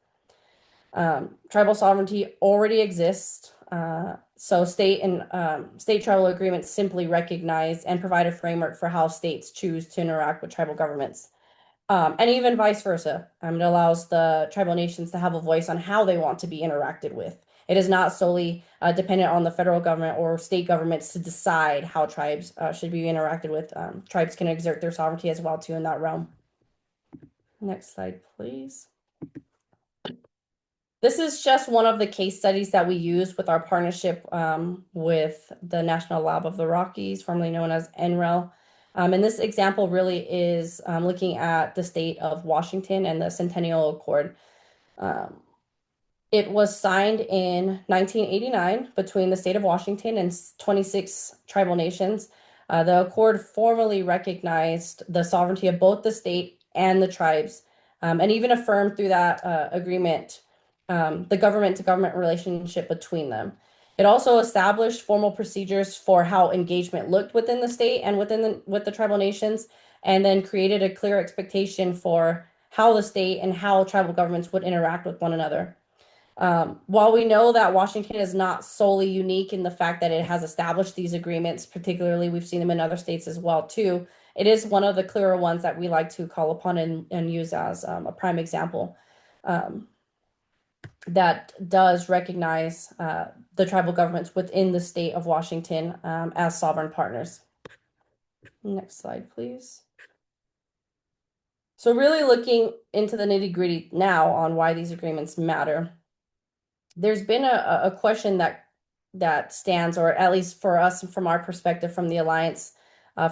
Tribal sovereignty already exists. So state tribal agreements simply recognize and provide a framework for how states choose to interact with tribal governments. And even vice versa. It allows the tribal nations to have a voice on how they want to be interacted with. It is not solely dependent on the federal government or state governments to decide how tribes should be interacted with. Tribes can exert their sovereignty as well too in that realm. Next slide, please. This is just one of the case studies that we use with our partnership with the National Lab of the Rockies, formerly known as NREL. And this example really is looking at the state of Washington and the Centennial Accord. It was signed in 1989 between the state of Washington and 26 tribal nations. The accord formally recognized the sovereignty of both the state and the tribes, and even affirmed through that agreement the government-to-government relationship between them. It also established formal procedures for how engagement looked within the state and with the tribal nations, and then created a clear expectation for how the state and how tribal governments would interact with one another. While we know that Washington is not solely unique in the fact that it has established these agreements, particularly we've seen them in other states as well too, it is one of the clearer ones that we like to call upon and use as a prime example that does recognize the tribal governments within the state of Washington as sovereign partners. Next slide, please. So really looking into the nitty-gritty now on why these agreements matter. There's been a question that stands, or at least for us, from our perspective, from the Alliance,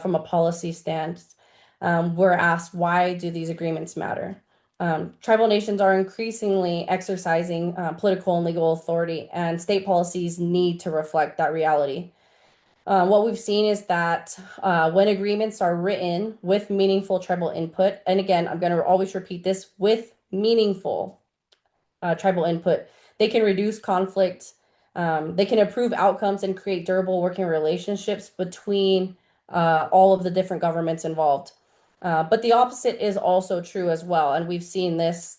from a policy stance, we're asked, why do these agreements matter? Tribal nations are increasingly exercising political and legal authority, and state policies need to reflect that reality. What we've seen is that when agreements are written with meaningful tribal input, and again, I'm going to always repeat this, with meaningful tribal input, they can reduce conflict, they can improve outcomes and create durable working relationships between all of the different governments involved. But the opposite is also true as well, and we've seen this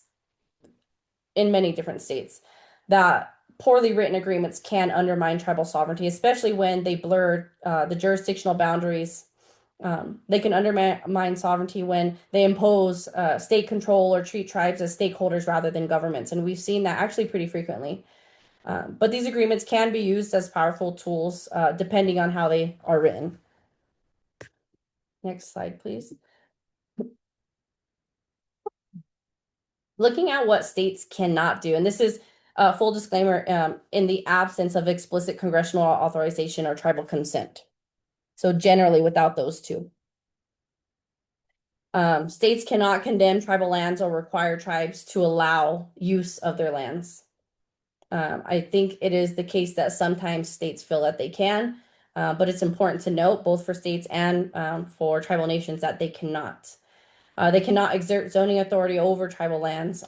in many different states, that poorly written agreements can undermine tribal sovereignty, especially when they blur the jurisdictional boundaries. They can undermine sovereignty when they impose state control or treat tribes as stakeholders rather than governments. And we've seen that actually pretty frequently. But these agreements can be used as powerful tools depending on how they are written. Next slide, please. Looking at what states cannot do, and this is a full disclaimer, in the absence of explicit congressional authorization or tribal consent. So generally without those two. States cannot condemn tribal lands or require tribes to allow use of their lands. I think it is the case that sometimes states feel that they can, but it's important to note, both for states and for tribal nations, that they cannot. They cannot exert zoning authority over tribal lands.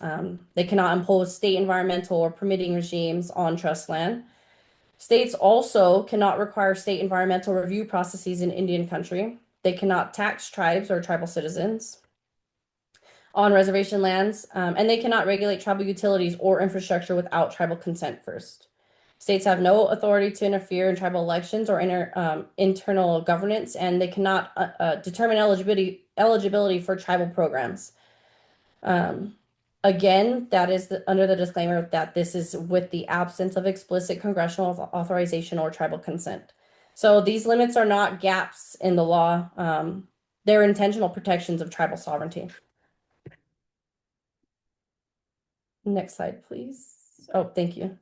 They cannot impose state environmental or permitting regimes on trust land. States also cannot require state environmental review processes in Indian country. They cannot tax tribes or tribal citizens on reservation lands, and they cannot regulate tribal utilities or infrastructure without tribal consent first. States have no authority to interfere in tribal elections or internal governance, and they cannot determine eligibility for tribal programs. Again, that is under the disclaimer that this is with the absence of explicit congressional authorization or tribal consent. So these limits are not gaps in the law. They're intentional protections of tribal sovereignty. Next slide, please. Oh, thank you.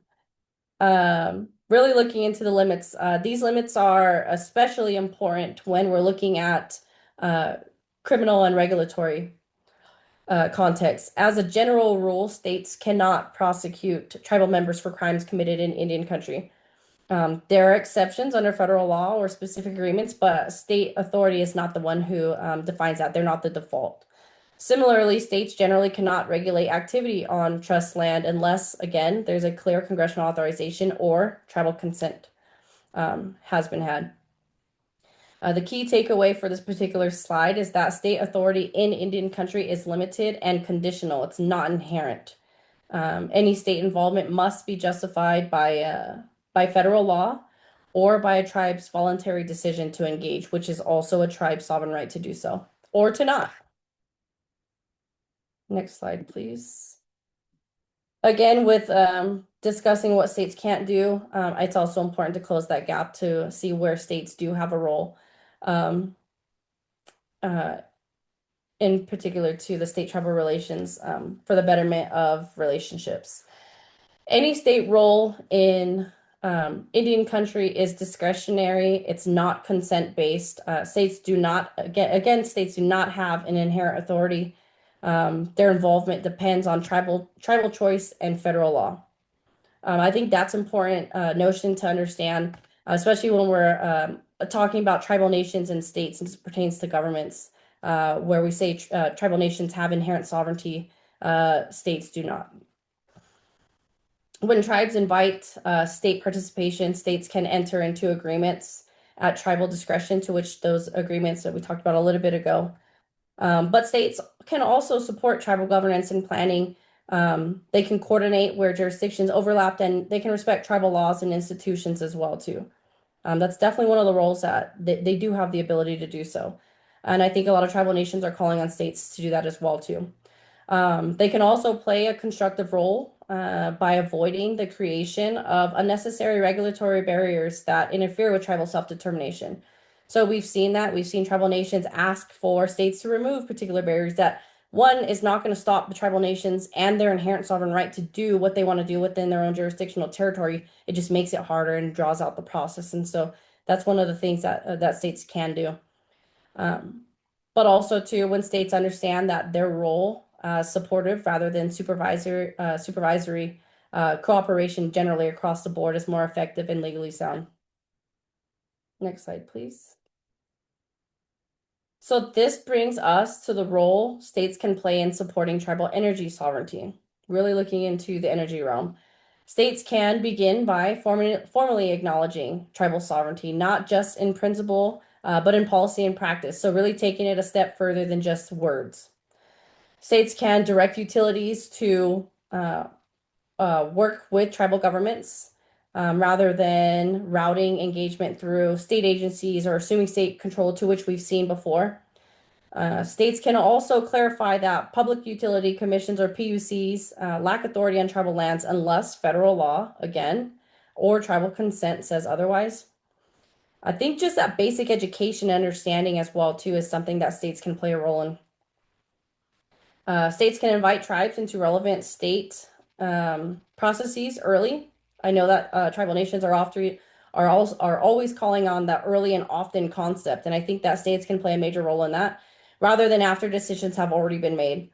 Really looking into the limits. These limits are especially important when we're looking at criminal and regulatory context. As a general rule, states cannot prosecute tribal members for crimes committed in Indian country. There are exceptions under federal law or specific agreements, but state authority is not the one who defines that. They're not the default. Similarly, states generally cannot regulate activity on trust land unless, again, there's a clear congressional authorization or tribal consent has been had. The key takeaway for this particular slide is that state authority in Indian country is limited and conditional. It's not inherent. Any state involvement must be justified by federal law or by a tribe's voluntary decision to engage, which is also a tribe's sovereign right to do so, or to not. Next slide, please. Again, with discussing what states can't do, it's also important to close that gap to see where states do have a role, in particular to the state-tribal relations for the betterment of relationships. Any state role in Indian country is discretionary. It's not consent-based. States do not, again, states do not have an inherent authority. Their involvement depends on tribal choice and federal law. I think that's important notion to understand, especially when we're talking about tribal nations and states as it pertains to governments, where we say tribal nations have inherent sovereignty, states do not. When tribes invite state participation, states can enter into agreements at tribal discretion, to which those agreements that we talked about a little bit ago. But states can also support tribal governance and planning. They can coordinate where jurisdictions overlap, and they can respect tribal laws and institutions as well too. That's definitely one of the roles that they do have the ability to do so. And I think a lot of tribal nations are calling on states to do that as well too. They can also play a constructive role by avoiding the creation of unnecessary regulatory barriers that interfere with tribal self-determination. So we've seen that. We've seen tribal nations ask for states to remove particular barriers that, one, is not going to stop the tribal nations and their inherent sovereign right to do what they want to do within their own jurisdictional territory. It just makes it harder and draws out the process. And so that's one of the things that states can do. But also too, when states understand that their role supportive rather than supervisory cooperation generally across the board is more effective and legally sound. Next slide, please. So this brings us to the role states can play in supporting tribal energy sovereignty, really looking into the energy realm. States can begin by formally acknowledging tribal sovereignty, not just in principle, but in policy and practice. So really taking it a step further than just words. States can direct utilities to work with tribal governments rather than routing engagement through state agencies or assuming state control, to which we've seen before. States can also clarify that public utility commissions or PUCs lack authority on tribal lands unless federal law, again, or tribal consent says otherwise. I think just that basic education and understanding as well too is something that states can play a role in. States can invite tribes into relevant state processes early. I know that tribal nations are always calling on that early and often concept, and I think that states can play a major role in that, rather than after decisions have already been made.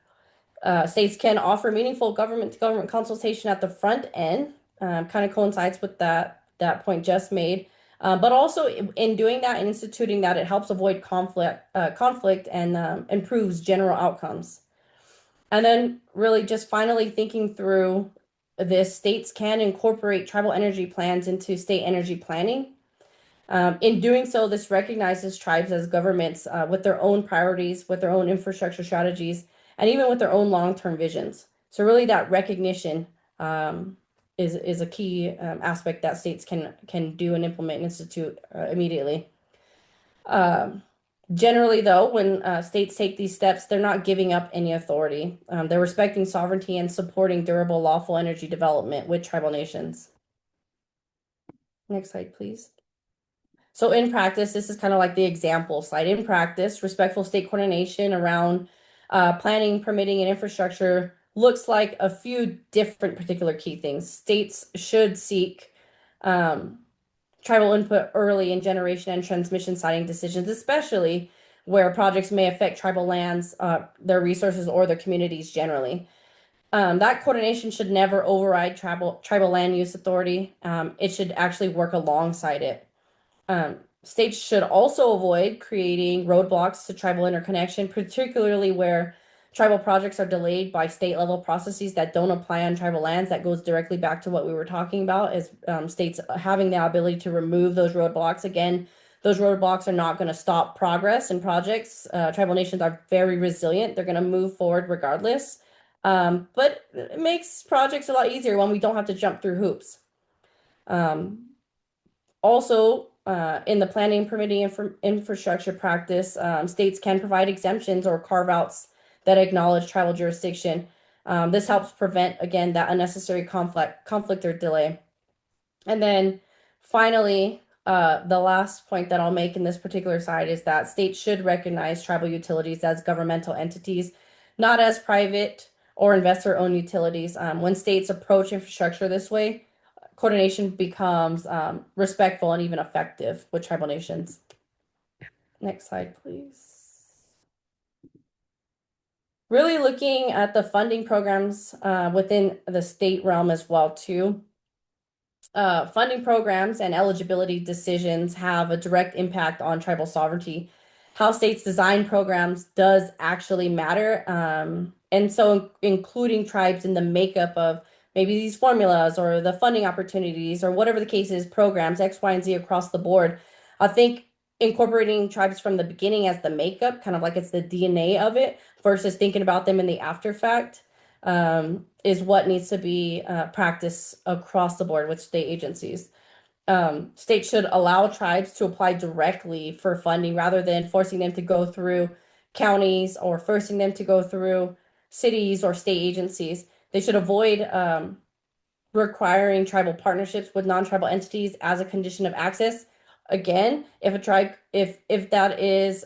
States can offer meaningful government-to-government consultation at the front end, kind of coincides with that point just made. But also in doing that and instituting that, it helps avoid conflict and improves general outcomes. And then really just finally thinking through this, states can incorporate tribal energy plans into state energy planning. In doing so, this recognizes tribes as governments with their own priorities, with their own infrastructure strategies, and even with their own long-term visions. So really that recognition is a key aspect that states can do and implement and institute immediately. Generally, though, when states take these steps, they're not giving up any authority. They're respecting sovereignty and supporting durable, lawful energy development with tribal nations. Next slide, please. So in practice, this is kind of like the example slide. In practice, respectful state coordination around planning, permitting, and infrastructure looks like a few different particular key things. States should seek tribal input early in generation and transmission siting decisions, especially where projects may affect tribal lands, their resources, or their communities generally. That coordination should never override tribal land use authority. It should actually work alongside it. States should also avoid creating roadblocks to tribal interconnection, particularly where tribal projects are delayed by state level processes that don't apply on tribal lands. That goes directly back to what we were talking about, is states having the ability to remove those roadblocks. Again, those roadblocks are not going to stop progress in projects. Tribal nations are very resilient. They're going to move forward regardless. But it makes projects a lot easier when we don't have to jump through hoops. Also, in the planning, permitting, infrastructure practice, states can provide exemptions or carve-outs that acknowledge tribal jurisdiction. This helps prevent, again, that unnecessary conflict or delay. And then finally, the last point that I'll make in this particular side is that states should recognize tribal utilities as governmental entities, not as private or investor-owned utilities. When states approach infrastructure this way, coordination becomes respectful and even effective with tribal nations. Next slide, please. Really looking at the funding programs within the state realm as well too. Funding programs and eligibility decisions have a direct impact on tribal sovereignty. How states design programs does actually matter. And so including tribes in the makeup of maybe these formulas or the funding opportunities or whatever the case is, programs X, Y, and Z across the board. I think incorporating tribes from the beginning as the makeup, kind of like it's the DNA of it, versus thinking about them in the after fact, is what needs to be practiced across the board with state agencies. States should allow tribes to apply directly for funding rather than forcing them to go through counties or forcing them to go through cities or state agencies. They should avoid requiring tribal partnerships with non-tribal entities as a condition of access. Again, if a tribe, if that is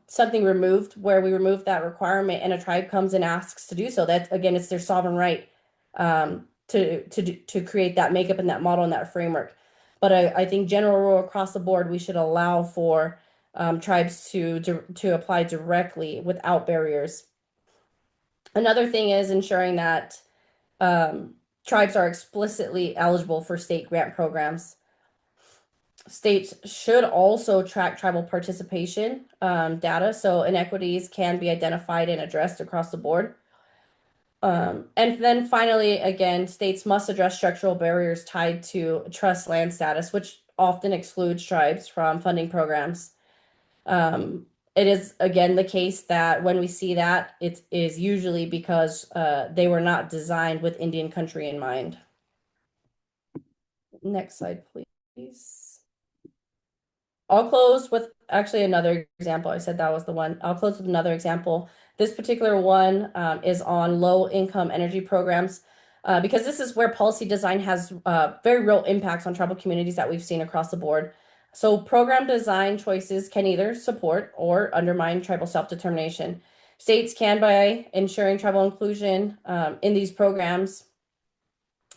something removed, where we remove that requirement and a tribe comes and asks to do so, that again, it's their sovereign right to create that makeup and that model and that framework. But I think general rule across the board, we should allow for tribes to apply directly without barriers. Another thing is ensuring that tribes are explicitly eligible for state grant programs. States should also track tribal participation data so inequities can be identified and addressed across the board. And then finally, again, states must address structural barriers tied to trust land status, which often excludes tribes from funding programs. It is again the case that when we see that, it is usually because they were not designed with Indian country in mind. Next slide, please. I'll close with actually another example. I said that was the one. I'll close with another example. This particular one is on low income energy programs because this is where policy design has very real impacts on tribal communities that we've seen across the board. So program design choices can either support or undermine tribal self-determination. States can, by ensuring tribal inclusion in these programs,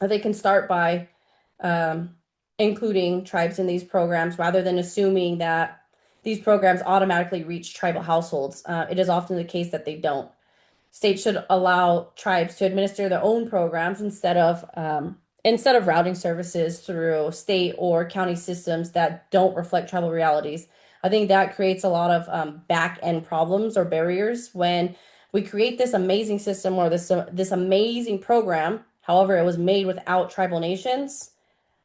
they can start by including tribes in these programs rather than assuming that these programs automatically reach tribal households. It is often the case that they don't. States should allow tribes to administer their own programs instead of routing services through state or county systems that don't reflect tribal realities. I think that creates a lot of back end problems or barriers when we create this amazing system or this amazing program. However, it was made without tribal nations,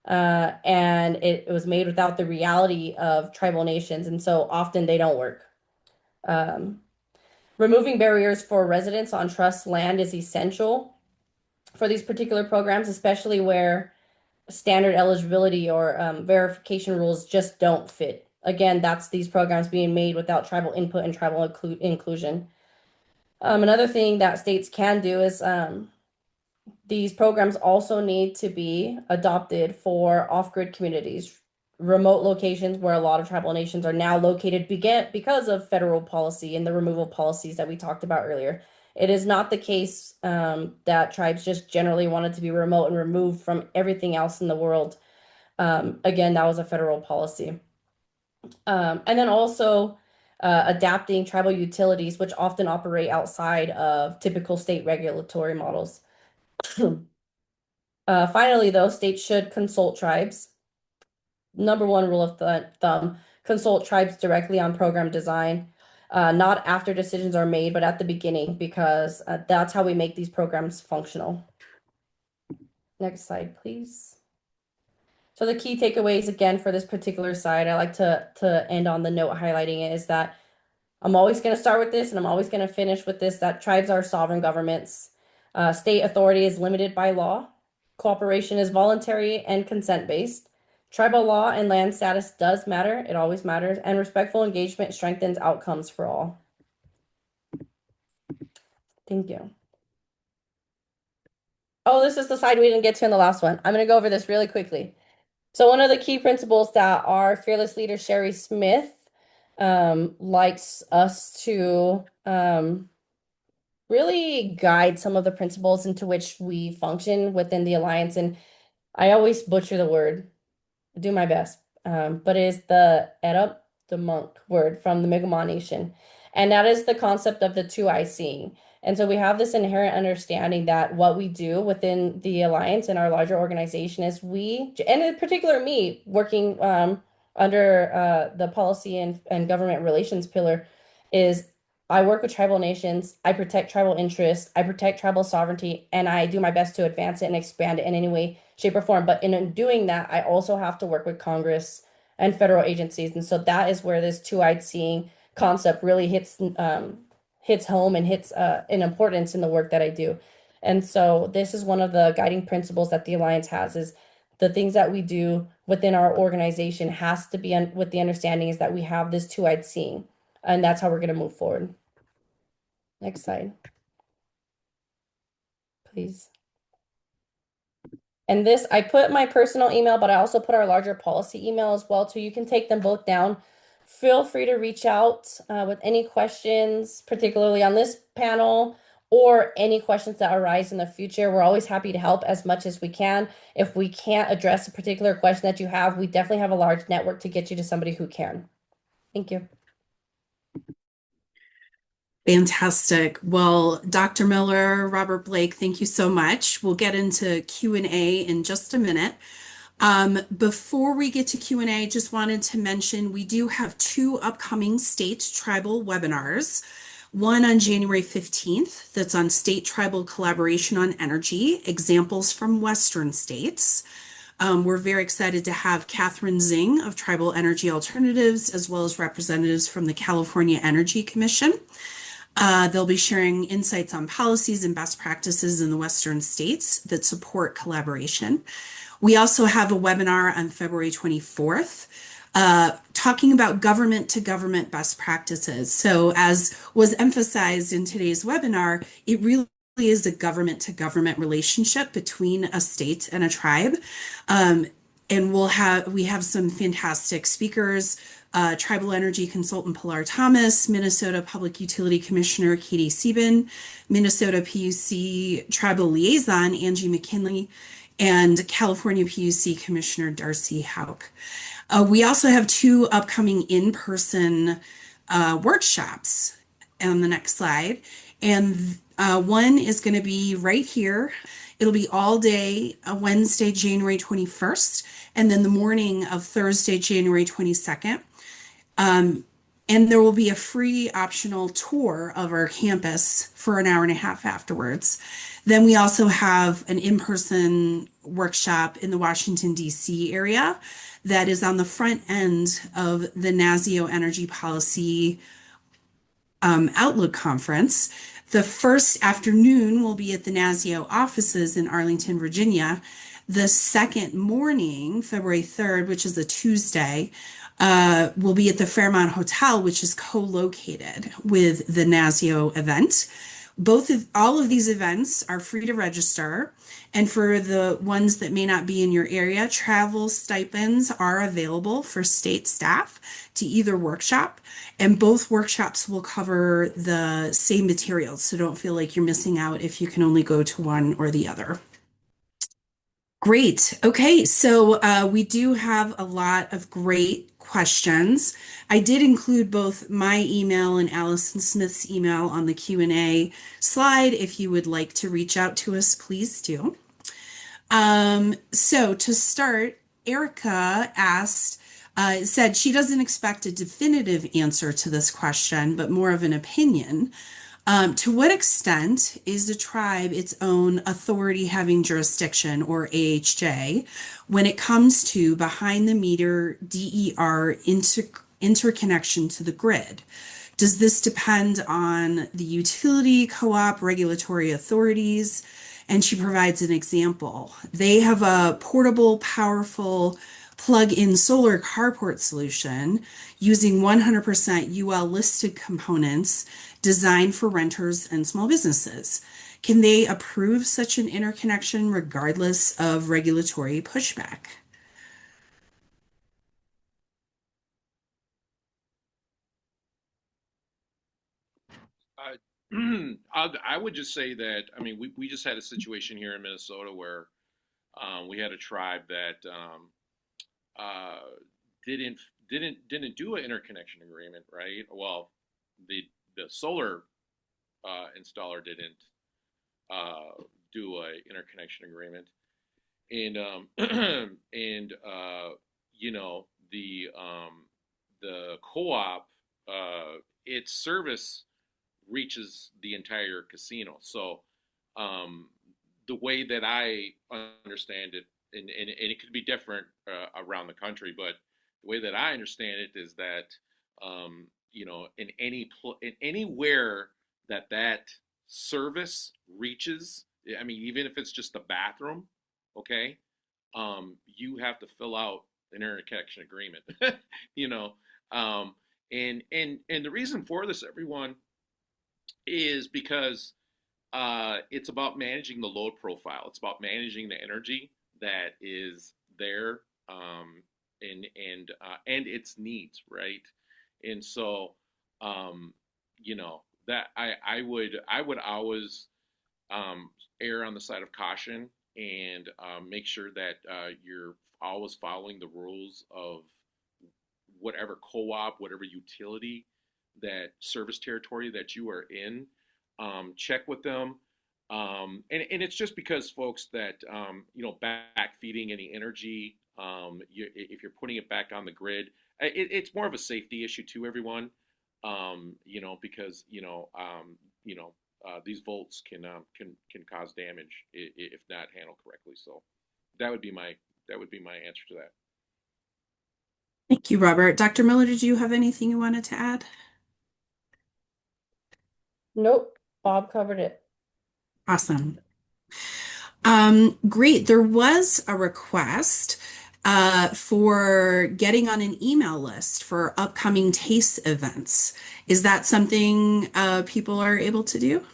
and it was made without the reality of tribal nations, and so often they don't work. Removing barriers for residents on trust land is essential for these particular programs, especially where standard eligibility or verification rules just don't fit. Again, that's these programs being made without tribal input and tribal inclusion. Another thing that states can do is these programs also need to be adopted for off-grid communities, remote locations where a lot of tribal nations are now located because of federal policy and the removal policies that we talked about earlier. It is not the case that tribes just generally wanted to be remote and removed from everything else in the world. Again, that was a federal policy. And then also adapting tribal utilities, which often operate outside of typical state regulatory models. Finally, though, states should consult tribes. Number one rule of thumb, consult tribes directly on program design, not after decisions are made, but at the beginning, because that's how we make these programs functional. Next slide, please. So the key takeaways again for this particular side, I like to end on the note highlighting it is that I'm always going to start with this and I'm always going to finish with this, that tribes are sovereign governments. State authority is limited by law. Cooperation is voluntary and consent-based. Tribal law and land status does matter. It always matters. And respectful engagement strengthens outcomes for all. Thank you. Oh, this is the slide we didn't get to in the last one. I'm going to go over this really quickly. So one of the key principles that our fearless leader, Sherry Smith, likes us to really guide some of the principles into which we function within the Alliance. And I always butcher the word, do my best, but it is the Erup, the monk word from the Mi'kmaq Nation. And that is the concept of the two-eye seeing. And so we have this inherent understanding that what we do within the Alliance and our larger organization is and in particular me, working under the policy and government relations pillar, is I work with tribal nations, I protect tribal interests, I protect tribal sovereignty, and I do my best to advance it and expand it in any way, shape, or form. But in doing that, I also have to work with Congress and federal agencies. And so that is where this two-eyed seeing concept really hits home and hits an importance in the work that I do. And so this is one of the guiding principles that the Alliance has, is the things that we do within our organization has to be with the understanding is that we have this two-eyed seeing, and that's how we're going to move forward. Next slide, please. And this, I put my personal email, but I also put our larger policy email as well, so you can take them both down. Feel free to reach out with any questions, particularly on this panel, or any questions that arise in the future. We're always happy to help as much as we can. If we can't address a particular question that you have, we definitely have a large network to get you to somebody who can. Thank you. Fantastic. Well, Dr. Miller, Robert Blake, thank you so much. We'll get into Q&A in just a minute. Before we get to Q&A, just wanted to mention we do have two upcoming state tribal webinars. One on January 15th, that's on state tribal collaboration on energy, examples from Western states. We're very excited to have Catherine Zing of Tribal Energy Alternatives, as well as representatives from the California Energy Commission. They'll be sharing insights on policies and best practices in the Western states that support collaboration. We also have a webinar on February 24th, talking about government to government best practices. So as was emphasized in today's webinar, it really is a government to government relationship between a state and a tribe. And we have some fantastic speakers, Tribal Energy Consultant Pilar Thomas, Minnesota Public Utility Commissioner Katie Sieben, Minnesota PUC Tribal Liaison Angie McKinley, and California PUC Commissioner Darcy Hauk. We also have two upcoming in-person workshops on the next slide. And one is going to be right here. It'll be all day, Wednesday, January 21st, and then the morning of Thursday, January 22nd. And there will be a free optional tour of our campus for an hour and a half afterwards. Then we also have an in-person workshop in the Washington, D.C. area that is on the front end of the NASIO Energy Policy Outlook Conference. The first afternoon will be at the NASIO offices in Arlington, Virginia. The second morning, February 3rd, which is a Tuesday, will be at the Fairmont Hotel, which is co-located with the NASIO event. All of these events are free to register. And for the ones that may not be in your area, travel stipends are available for state staff to either workshop. And both workshops will cover the same materials. So don't feel like you're missing out if you can only go to one or the other. Great. Okay, so we do have a lot of great questions. I did include both my email and Allison Smith's email on the Q&A slide. If you would like to reach out to us, please do. So to start, Erica said she doesn't expect a definitive answer to this question, but more of an opinion. To what extent is the tribe its own authority having jurisdiction, or AHJ, when it comes to behind the meter DER interconnection to the grid? Does this depend on the utility, co-op, regulatory authorities? And she provides an example. They have a portable, powerful plug-in solar carport solution using 100% UL listed components designed for renters and small businesses. Can they approve such an interconnection regardless of regulatory pushback? I would just say that, I mean, we just had a situation here in Minnesota where we had a tribe that uh, didn't do an interconnection agreement, right? Well, the solar installer didn't do a interconnection agreement, and and you know the co-op, its service reaches the entire casino. So the way that I understand it, and it could be different around the country, but the way that I understand it is that in in anywhere that service reaches, I mean, even if it's just the bathroom, okay, you have to fill out an interconnection agreement, you know, and the reason for this, everyone, is because it's about managing the load profile. It's about managing the energy that is there, and its needs, right? And so, that I would always err on the side of caution and make sure that you're always following the rules of whatever co-op, whatever utility service territory that you are in. Check with them. And it's just because folks that back feeding any energy, if you're putting it back on the grid, it's more of a safety issue to everyone. Because these volts can cause damage if not handled correctly. So that would be my answer to that. Thank you, Robert. Dr. Miller, did you have anything you wanted to add? Nope, Bob covered it. Awesome. Great. There was a request for getting on an email list for upcoming TASTE events. Is that something people are able to do?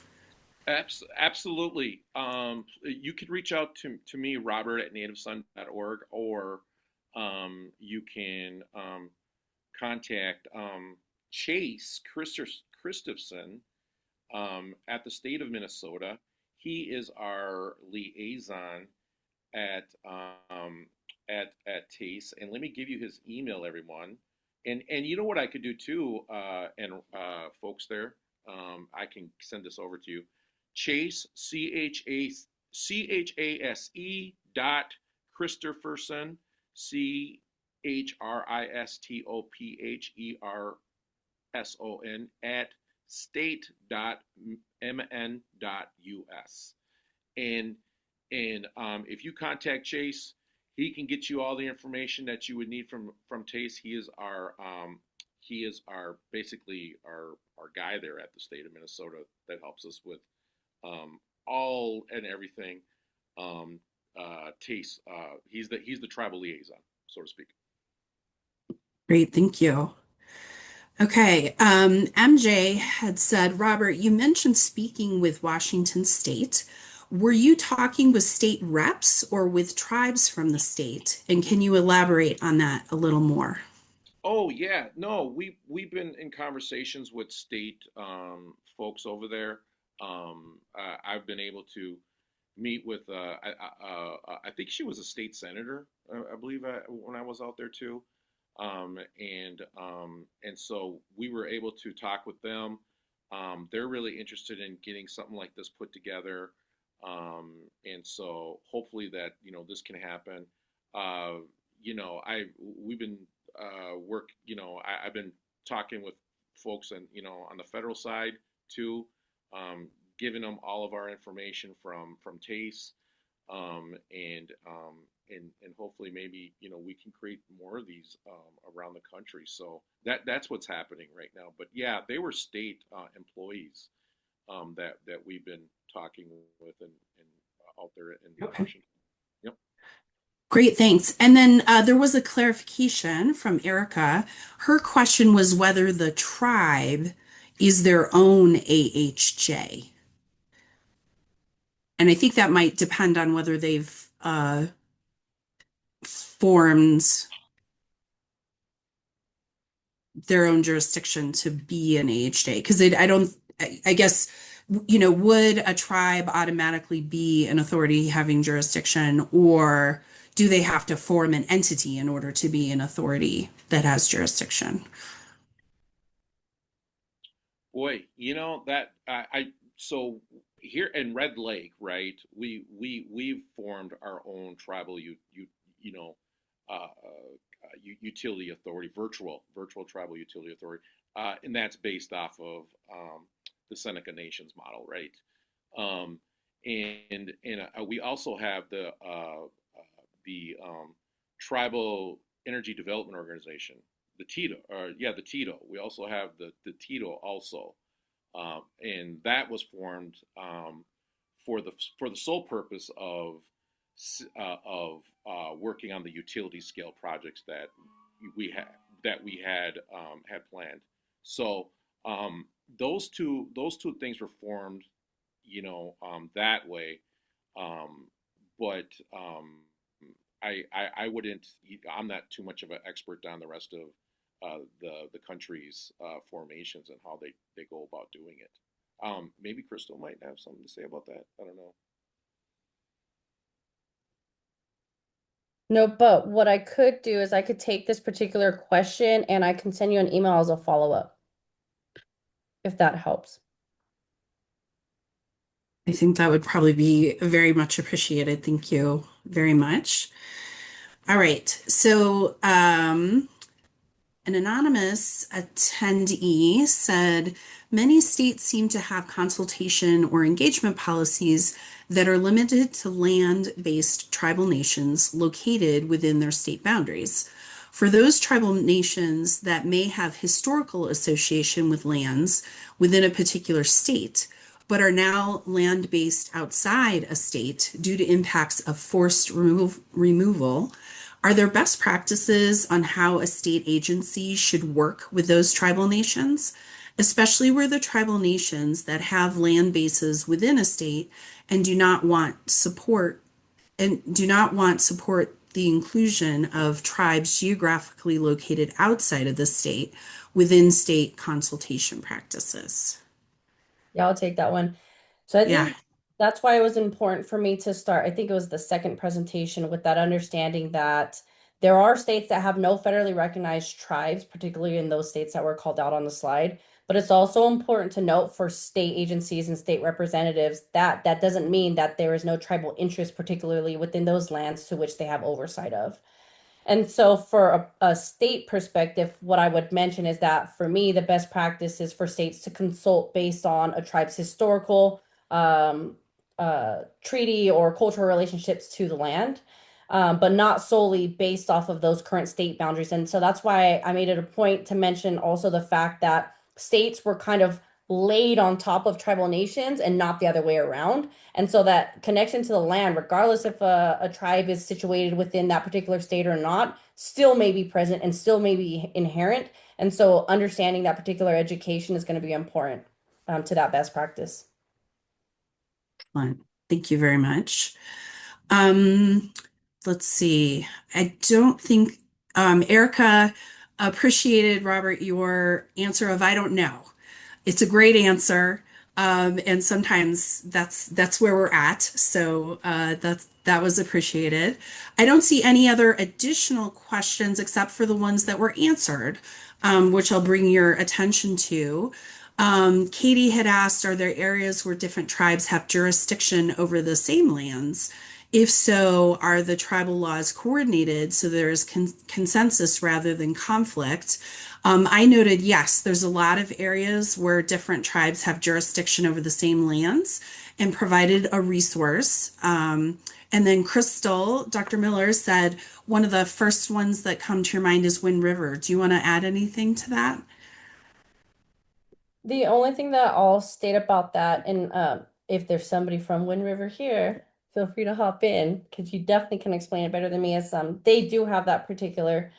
Absolutely. You could reach out to me, Robert, at nativesun.org, or you can contact Chase Christopherson at the state of Minnesota. He is our liaison at TASE, and let me give you his email, everyone. And you know what I could do too, and folks there, I can send this over to you. Chase CHASE dot Christopherson CHRISTOPHERSON at state.mn.us. And if you contact Chase, he can get you all the information that you would need from TASE. He is our basically our guy there at the state of Minnesota that helps us with all and everything. TASE, he's the tribal liaison, so to speak. Great, thank you. Okay, MJ had said, Robert, you mentioned speaking with Washington State. Were you talking with state reps or with tribes from the state? And can you elaborate on that a little more? Oh yeah, no, we've been in conversations with state folks over there. I've been able to meet with I think she was a state senator, I believe, when I was out there too. And so we were able to talk with them. They're really interested in getting something like this put together. And so hopefully that, this can happen. We've been I've been talking with folks and, on the federal side too, giving them all of our information from TASE, and hopefully maybe we can create more of these around the country. So that's what's happening right now. But yeah, they were state employees that we've been talking with and out there in Okay. Washington. Yep. Great, thanks. And then there was a clarification from Erica. Her question was whether the tribe is their own AHJ. And I think that might depend on whether they've formed their own jurisdiction to be an AHJ. Because I guess, would a tribe automatically be an authority having jurisdiction, or do they have to form an entity in order to be an authority that has jurisdiction? Boy, that so here in Red Lake, right? We've formed our own tribal utility authority, virtual tribal utility authority, and that's based off of the Seneca Nations model, right? And we also have the Tribal Energy Development Organization, the TITO, the TITO. We also have the TITO also, and that was formed for the sole purpose of working on the utility scale projects that we had planned. So those two things were formed, that way. But I wouldn't. I'm not too much of an expert on the rest of the country's formations and how they go about doing it. Maybe Crystal might have something to say about that. I don't know. No, but what I could do is I could take this particular question and I can send you an email as a follow-up. if that helps. I think that would probably be very much appreciated. Thank you very much. All right. So, an anonymous attendee said many states seem to have consultation or engagement policies that are limited to land-based tribal nations located within their state boundaries. For those tribal nations that may have historical association with lands within a particular state, but are now land-based outside a state due to impacts of forced removal, are there best practices on how a state agency should work with those tribal nations, especially where the tribal nations that have land bases within a state and do not want support the inclusion of tribes geographically located outside of the state within state consultation practices? Yeah, I'll take that one. So I Yeah. think that's why it was important for me to start. I think it was the second presentation with that understanding that there are states that have no federally recognized tribes, particularly in those states that were called out on the slide. But it's also important to note for state agencies and state representatives that that doesn't mean that there is no tribal interest, particularly within those lands to which they have oversight of. And so, for a state perspective, what I would mention is that for me, the best practice is for states to consult based on a tribe's historical um, treaty or cultural relationships to the land, but not solely based off of those current state boundaries. And so that's why I made it a point to mention also the fact that states were kind of laid on top of tribal nations and not the other way around. And so that connection to the land, regardless if a tribe is situated within that particular state or not, still may be present and still may be inherent. And so understanding that particular education is going to be important to that best practice. Excellent. Thank you very much. Um, let's see. I don't think Erica appreciated, Robert, your answer of I don't know. It's a great answer. And sometimes that's where we're at. So that was appreciated. I don't see any other additional questions except for the ones that were answered, which I'll bring your attention to. Katie had asked, are there areas where different tribes have jurisdiction over the same lands? If so, are the tribal laws coordinated so there is consensus rather than conflict? I noted, yes, there's a lot of areas where different tribes have jurisdiction over the same lands and provided a resource. And then Crystal, Dr. Miller said, one of the first ones that come to your mind is Wind River. Do you want to add anything to that? The only thing that I'll state about that, and if there's somebody from Wind River here, feel free to hop in because you definitely can explain it better than me. Is they do have that particular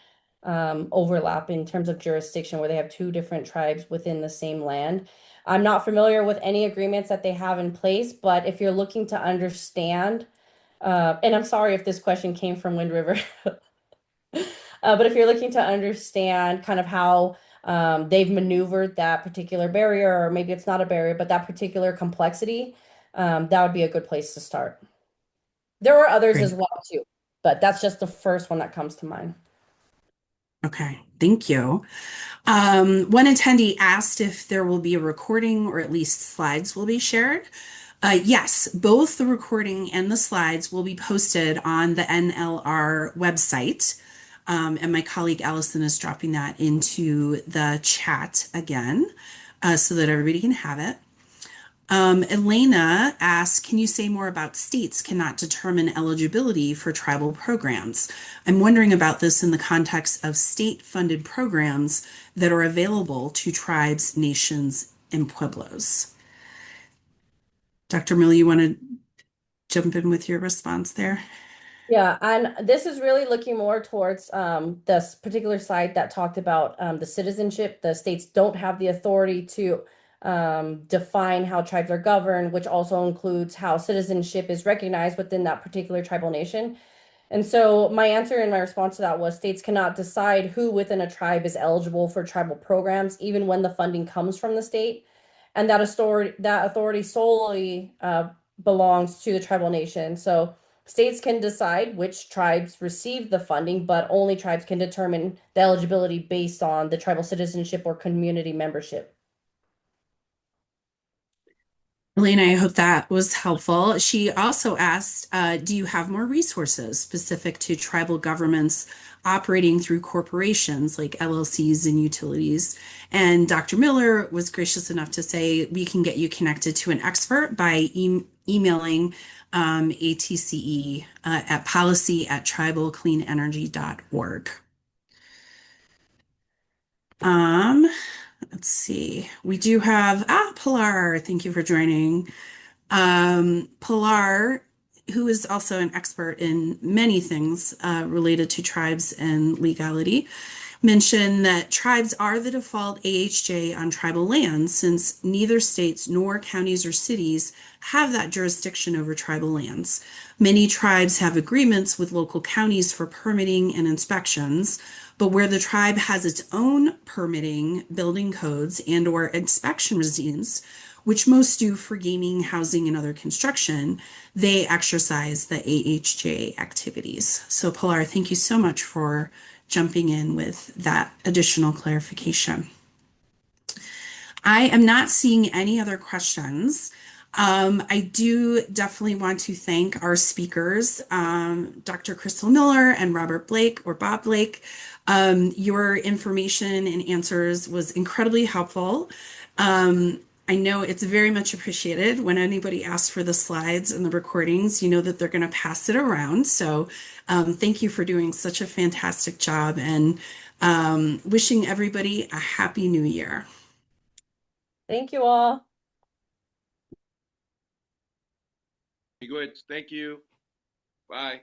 overlap in terms of jurisdiction where they have two different tribes within the same land. I'm not familiar with any agreements that they have in place, but if you're looking to understand, and I'm sorry if this question came from Wind River, but if you're looking to understand kind of how they've maneuvered that particular barrier, or maybe it's not a barrier, but that particular complexity, that would be a good place to start. There are others as Great. well too, but that's just the first one that comes to mind. Okay, thank you. One attendee asked if there will be a recording or at least slides will be shared. Yes, both the recording and the slides will be posted on the NLR website. And my colleague Allison is dropping that into the chat again so that everybody can have it. Elena asked, can you say more about states cannot determine eligibility for tribal programs? I'm wondering about this in the context of state-funded programs that are available to tribes, nations, and pueblos. Dr. Mill, you want to jump in with your response there? Yeah, and this is really looking more towards this particular site that talked about the citizenship. The states don't have the authority to define how tribes are governed, which also includes how citizenship is recognized within that particular tribal nation. And so my answer and my response to that was states cannot decide who within a tribe is eligible for tribal programs, even when the funding comes from the state. And that authority solely belongs to the tribal nation. So states can decide which tribes receive the funding, but only tribes can determine the eligibility based on the tribal citizenship or community membership. Elena, I hope that was helpful. She also asked, do you have more resources specific to tribal governments operating through corporations like LLCs and utilities? And Dr. Miller was gracious enough to say we can get you connected to an expert by emailing ATCE at policy@tribalcleanenergy.org. Um, let's see. We do have, Pilar, thank you for joining. Pilar, who is also an expert in many things related to tribes and legality, mentioned that tribes are the default AHJ on tribal lands since neither states nor counties or cities have that jurisdiction over tribal lands. Many tribes have agreements with local counties for permitting and inspections, but where the tribe has its own permitting, building codes, and/or inspection regimes, which most do for gaming, housing, and other construction, they exercise the AHJ activities. So, Pilar, thank you so much for jumping in with that additional clarification. I am not seeing any other questions. I do definitely want to thank our speakers, Dr. Crystal Miller and Robert Blake or Bob Blake. Your information and answers was incredibly helpful. I know it's very much appreciated when anybody asks for the slides and the recordings, you know that they're going to pass it around. So thank you for doing such a fantastic job and wishing everybody a happy new year. Thank you all. Good. Thank you. Bye.